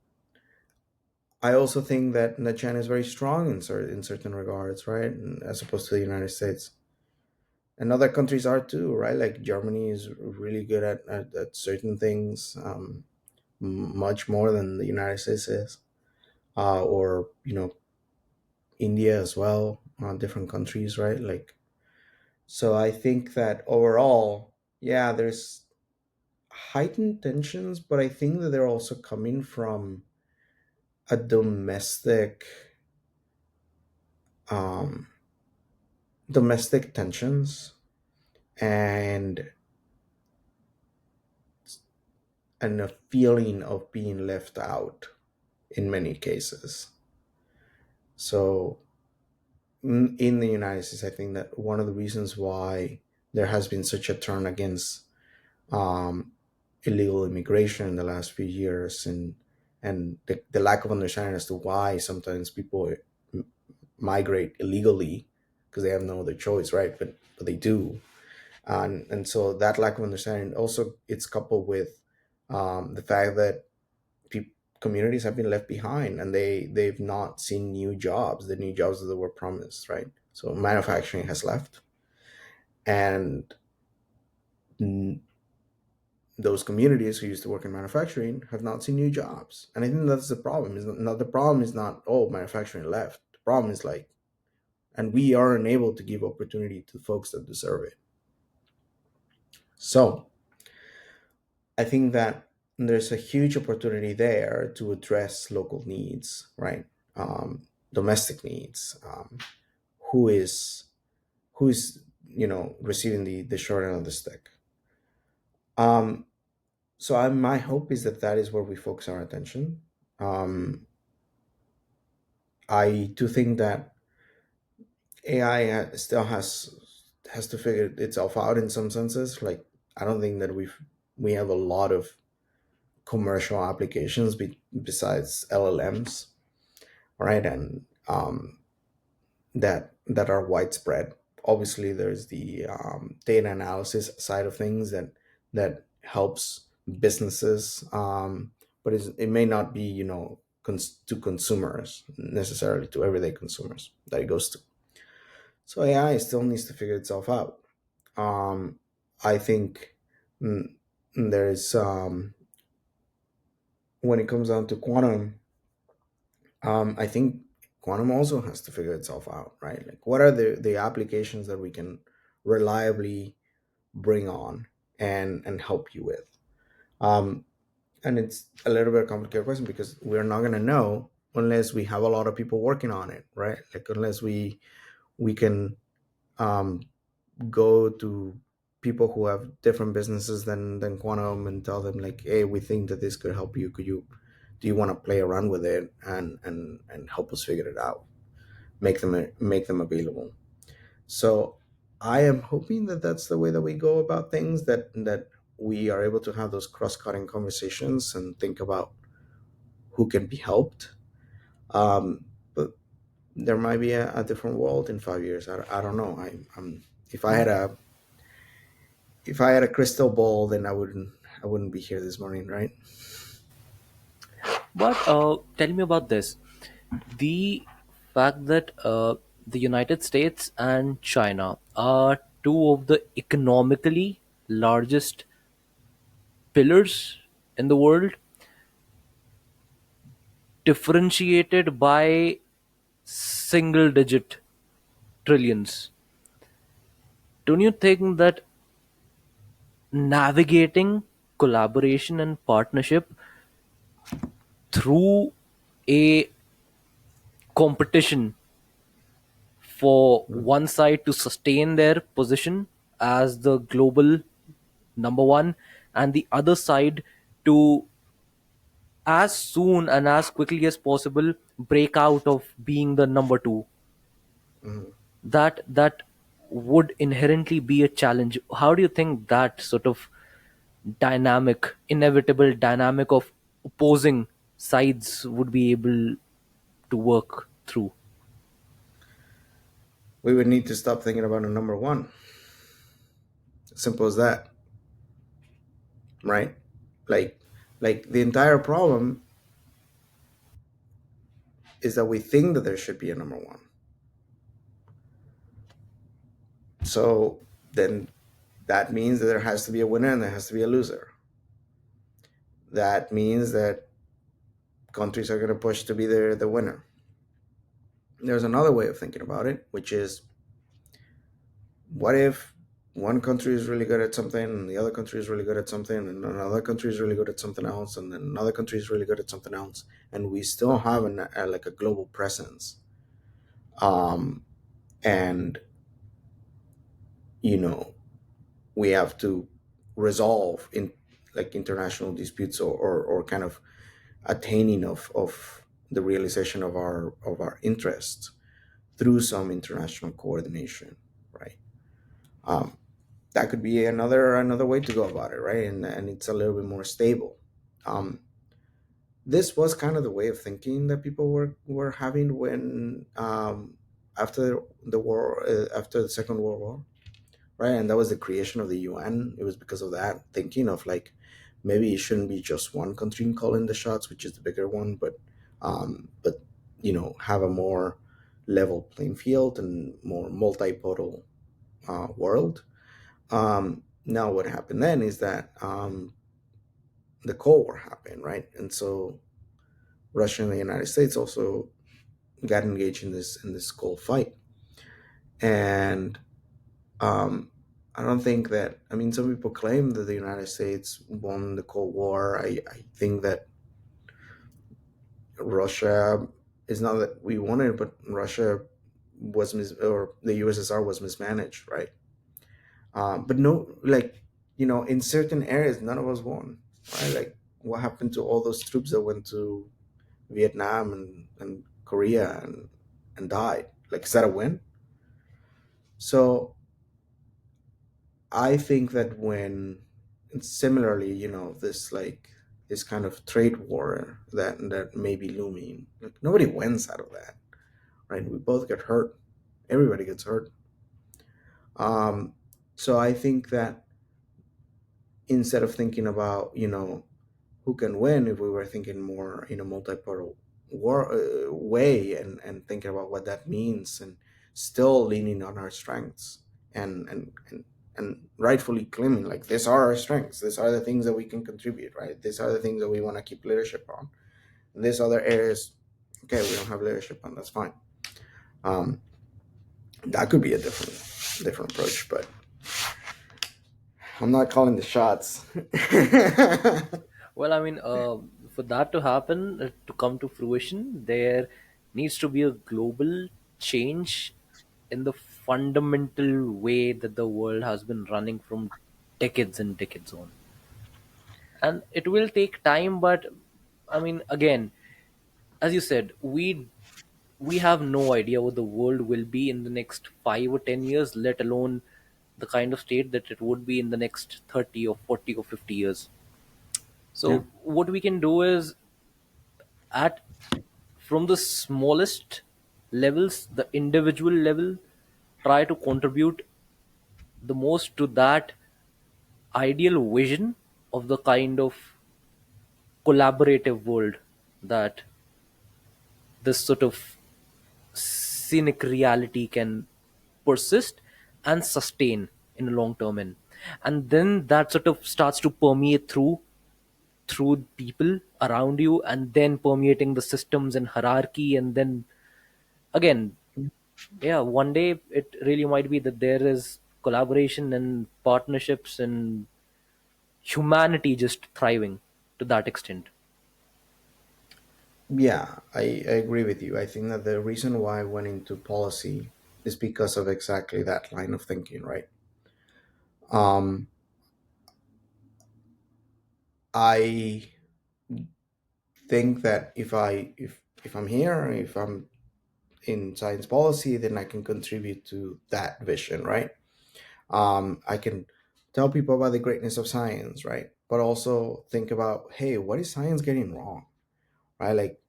I also think that China is very strong in certain regards, right? As opposed to the United States. And other countries are too, right? Like Germany is really good at certain things, much more than the United States is, or India as well, different countries, right? Like, so I think that overall, yeah, there's heightened tensions, but I think that they're also coming from a um, domestic tensions and a feeling of being left out in many cases. So in the United States, I think that one of the reasons why there has been such a turn against um, illegal immigration in the last few years, and the lack of understanding as to why sometimes people migrate illegally because they have no other choice, right? But they do, and so that lack of understanding also it's coupled with the fact that communities have been left behind and they've not seen new jobs, the new jobs that were promised, right? So manufacturing has left, and mm, those communities who used to work in manufacturing have not seen new jobs. And I think that's the problem. Is not the problem is not, oh, manufacturing left. The problem is like, and we are unable to give opportunity to folks that deserve it. So I think that there's a huge opportunity there to address local needs, right? Domestic needs. Who is who is receiving the short end of the stick? Um, so my hope is that that is where we focus our attention. Um, I do think that AI still has to figure itself out in some senses. Like I don't think that we have a lot of commercial applications besides LLMs. right? And that are widespread. Obviously, there's the data analysis side of things that helps businesses, but it may not be, to consumers necessarily, to everyday consumers that it goes to. So AI still needs to figure itself out. I think, mm, there's when it comes down to quantum, I think quantum also has to figure itself out, right? Like, what are the applications that we can reliably bring on and help you with? Um, and it's a little bit of a complicated question because we're not going to know unless we have a lot of people working on it, right? Like, unless we can um, go to people who have different businesses than quantum and tell them, like, hey, we think that this could help you. Could you Do you want to play around with it and help us figure it out, make them available? So I am hoping that that's the way that we go about things, that we are able to have those cross-cutting conversations and think about who can be helped. But there might be a different world in 5 years. I don't know. I'm if I had a crystal ball, then I wouldn't be here this morning, right? But tell me about this. The fact that the United States and China are two of the economically largest pillars in the world, differentiated by single digit trillions. Don't you think that navigating collaboration and partnership through a competition for Mm. one side to sustain their position as the global number one, and the other side to, as soon and as quickly as possible, break out of being the number two? Mhm. That would inherently be a challenge. How do you think that sort of dynamic, inevitable dynamic of opposing sides would be able to work through? We would need to stop thinking about a number one. Simple as that, right? Like, the entire problem is that we think that there should be a number one. So then that means that there has to be a winner and there has to be a loser. That means that countries are going to push to be the winner. There's another way of thinking about it, which is, what if one country is really good at something and the other country is really good at something and another country is really good at something else and then another country is really good at something else, and we still have like a global presence, um, and you know we have to resolve in like international disputes, or kind of attaining of the realization of our interests through some international coordination, right? um, that could be another way to go about it, right? And it's a little bit more stable. um, this was kind of the way of thinking that people were having when, after the war, after the Second World War, right? And that was the creation of the UN. It was because of that thinking of, like, maybe it shouldn't be just one country calling the shots, which is the bigger one, but have a more level playing field and more multipodal world. Now, what happened then is that, the Cold War happened, right? And so Russia and the United States also got engaged in this cold fight, and Um, I don't think that. I mean, some people claim that the United States won the Cold War. I think that Russia is not that we won it, but Russia or the USSR was mismanaged, right? But no, like, in certain areas, none of us won, right? Like, what happened to all those troops that went to Vietnam and Korea and died? Like, is that a win? So I think that when, and similarly, this, like, this kind of trade war that may be looming. Like nobody wins out of that, right? We both get hurt. Everybody gets hurt. Um, so I think that instead of thinking about who can win, if we were thinking more in a multipolar way, and thinking about what that means, and still leaning on our strengths, and rightfully claiming like these are our strengths, these are the things that we can contribute, right? These are the things that we want to keep leadership on. And these other areas, okay, we don't have leadership on, that's fine. um, that could be a different approach, but I'm not calling the shots. Well, I mean, for that to happen, to come to fruition, there needs to be a global change in the fundamental way that the world has been running from decades and decades on. And it will take time, but I mean, again, as you said, we have no idea what the world will be in the next 5 or 10 years, let alone the kind of state that it would be in the next 30 or 40 or 50 years. Yeah. So what we can do is, at from the smallest levels, the individual level, try to contribute the most to that ideal vision of the kind of collaborative world that this sort of scenic reality can persist and sustain in a long term in. And then that sort of starts to permeate through people around you, and then permeating the systems and hierarchy. And then again, yeah, one day it really might be that there is collaboration and partnerships and humanity just thriving to that extent. Yeah, I agree with you. I think that the reason why I went into policy is because of exactly that line of thinking, right? Um, I think that if I'm here, if I'm in science policy, then I can contribute to that vision, right? I can tell people about the greatness of science, right? But also think about, hey, what is science getting wrong, right? Like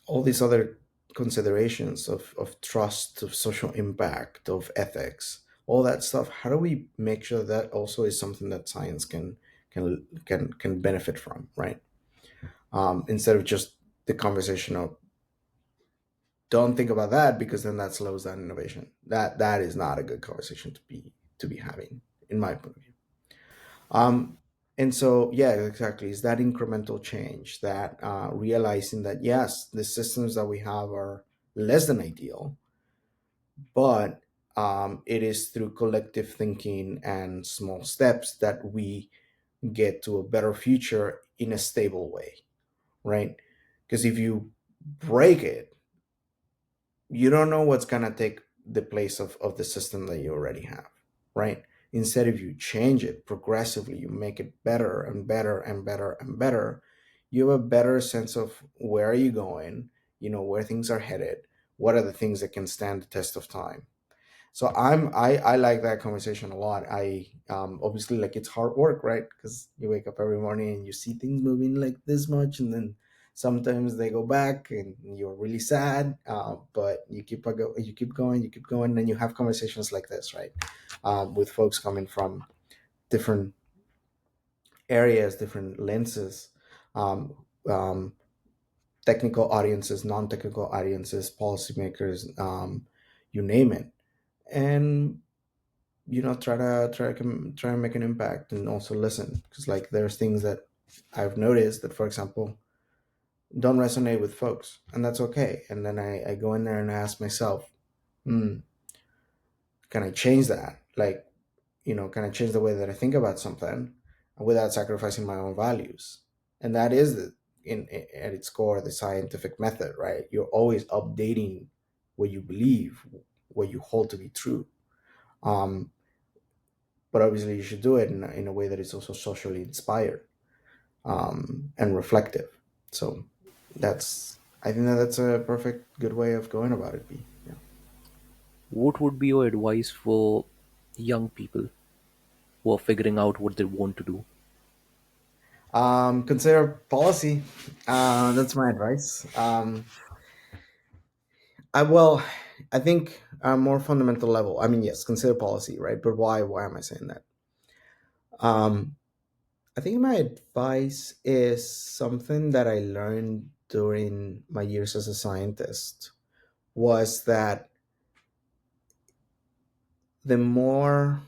all these other considerations of trust, of social impact, of ethics, all that stuff. How do we make sure that also is something that science can benefit from, right? Instead of just the conversation of don't think about that because then that slows down innovation. That is not a good conversation to be having, in my point of view. Um, and so, yeah, exactly. It's that incremental change, that realizing that, yes, the systems that we have are less than ideal, but it is through collective thinking and small steps that we get to a better future in a stable way, right? Because if you break it, you don't know what's going to take the place of the system that you already have, right? Instead, if you change it progressively, you make it better and better and better and better, you have a better sense of where are you going, where things are headed, what are the things that can stand the test of time. So I like that conversation a lot. I obviously, like, it's hard work, right? Because you wake up every morning and you see things moving like this much, and then sometimes they go back and you're really sad, but you keep going, you keep going, and you have conversations like this, right? With folks coming from different areas, different lenses, um, um, technical audiences, non-technical audiences, policymakers, you name it. And try and make an impact, and also listen, because like there's things that I've noticed that, for example, don't resonate with folks, and that's okay. And then I go in there and I ask myself, hmm, can I change that? Like, can I change the way that I think about something without sacrificing my own values? And that is at its core the scientific method, right? You're always updating what you believe, what you hold to be true. um, but obviously you should do it in a way that is also socially inspired, and reflective. So I think that that's a perfect good way of going about it. Yeah. What would be your advice for young people who are figuring out what they want to do? Consider policy. That's my advice. I think a more fundamental level. I mean, yes, consider policy, right? But why? Why am I saying that? Um, I think my advice is something that I learned during my years as a scientist was that the more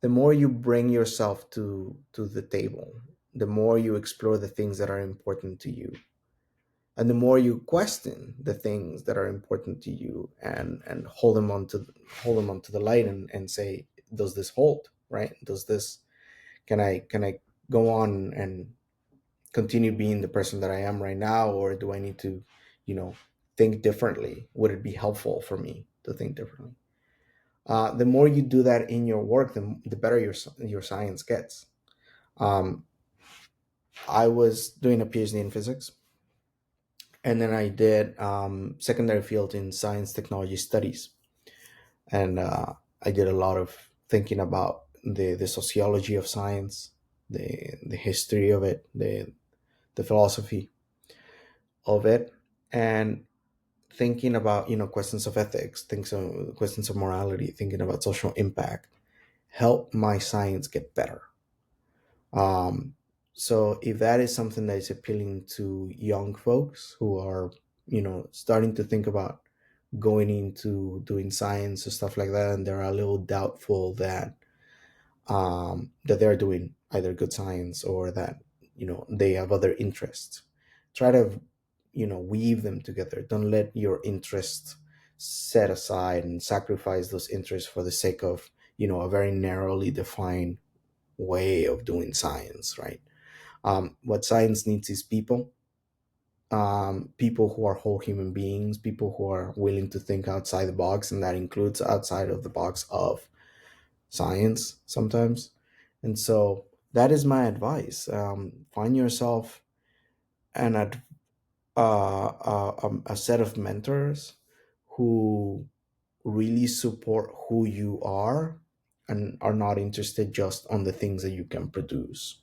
the more you bring yourself to the table, the more you explore the things that are important to you, and the more you question the things that are important to you and hold them onto the light and say, does this hold, right? Does this can I go on and continue being the person that I am right now, or do I need to, you know, think differently? Would it be helpful for me to think differently? The more you do that in your work, the better your science gets. Um, I was doing a PhD in physics, and then I did secondary field in science technology studies, and I did a lot of thinking about the sociology of science, the history of it, the philosophy of it, and thinking about, questions of ethics, things of questions of morality, thinking about social impact, help my science get better. Um, so if that is something that is appealing to young folks who are, starting to think about going into doing science and stuff like that, and they're a little doubtful that they're doing either good science or that they have other interests, try to weave them together. Don't let your interests set aside and sacrifice those interests for the sake of a very narrowly defined way of doing science, right? What science needs is people, people who are whole human beings, people who are willing to think outside the box, and that includes outside of the box of science sometimes. And so that is my advice. Find yourself an a set of mentors who really support who you are and are not interested just on the things that you can produce.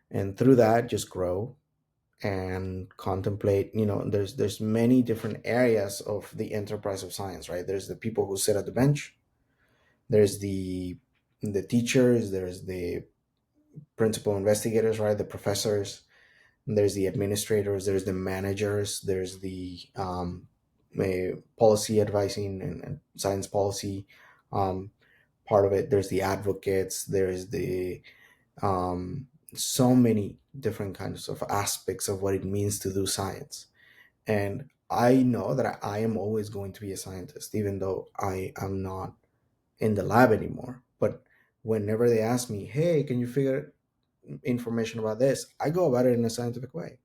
And through that, just grow and contemplate. There's many different areas of the enterprise of science, right? There's the people who sit at the bench, there's the teachers, there's the principal investigators, right? The professors, there's the administrators, there's the managers, there's the policy advising and science policy um, part of it. There's the advocates, there's the so many different kinds of aspects of what it means to do science. And I know that I am always going to be a scientist, even though I am not in the lab anymore. But whenever they ask me, hey, can you figure information about this, I go about it in a scientific way,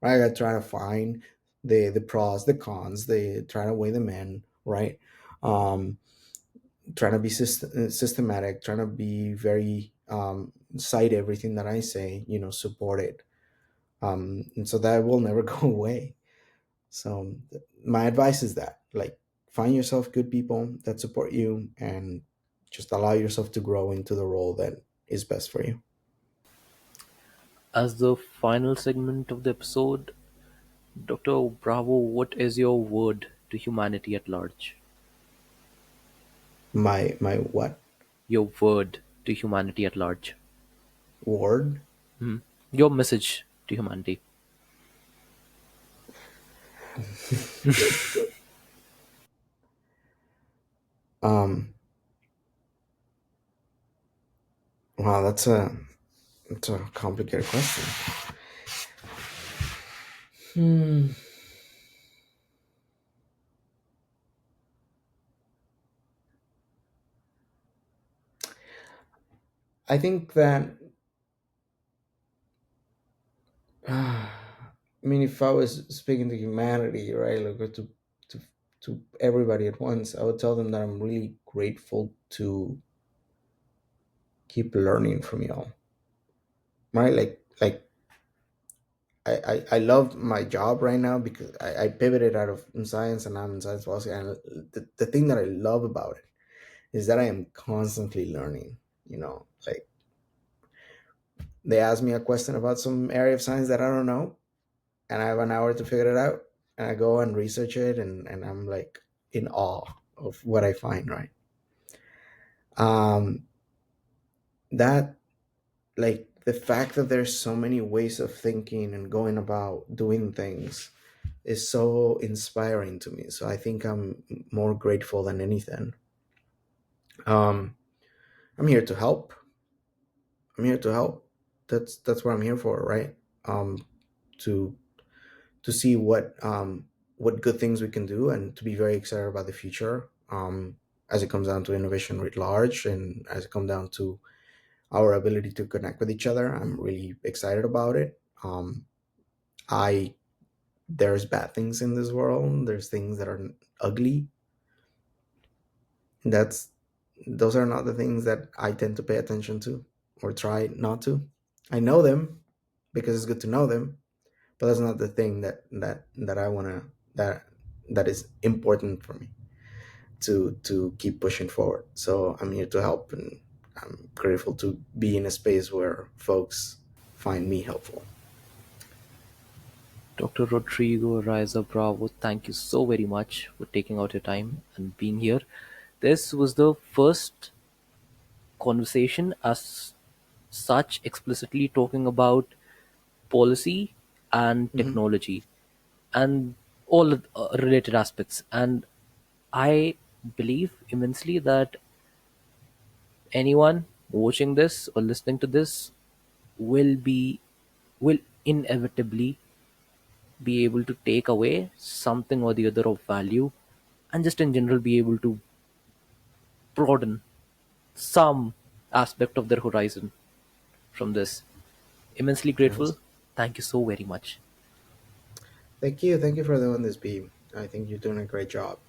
right? I try to find the pros, the cons, they try to weigh them in, right? um Trying to be systematic, trying to be very cite everything that I say, support it, and so that will never go away. So my advice is that, like, find yourself good people that support you and just allow yourself to grow into the role that is best for you. As the final segment of the episode, Dr. Bravo, what is your word to humanity at large? My what? Your word to humanity at large. Word? Hmm. Your message to humanity. um wow, that's a complicated question. Hmm. I think that I mean, if I was speaking to humanity, right, like, or to to everybody at once, I would tell them that I'm really grateful to keep learning from y'all, right? Like I love my job right now because I pivoted out of science and I'm in science policy, and the thing that I love about it is that I am constantly learning. Like They ask me a question about some area of science that I don't know, and I have an hour to figure it out. And I go and research it, and I'm like in awe of what I find, right? Um, that, like, the fact that there's so many ways of thinking and going about doing things is so inspiring to me. So I think I'm more grateful than anything. Um, I'm here to help. I'm here to help. That's what I'm here for, right? To see what good things we can do, and to be very excited about the future. As it comes down to innovation writ large, and as it comes down to our ability to connect with each other, I'm really excited about it. I There's bad things in this world. There's things that are ugly. That's Those are not the things that I tend to pay attention to, or try not to. I know them because it's good to know them, but that's not the thing that I want to, that is important for me to keep pushing forward. So I'm here to help, and I'm grateful to be in a space where folks find me helpful. Dr. Rodrigo Araiza Bravo, thank you so very much for taking out your time and being here. This was the first conversation as such explicitly talking about policy and Hmm. technology and all related aspects. And I believe immensely that anyone watching this or listening to this will be will inevitably be able to take away something or the other of value, and just in general be able to broaden some aspect of their horizon from this. Immensely grateful. Yes. Thank you so very much. Thank you. Thank you for doing this, B. I think you're doing a great job.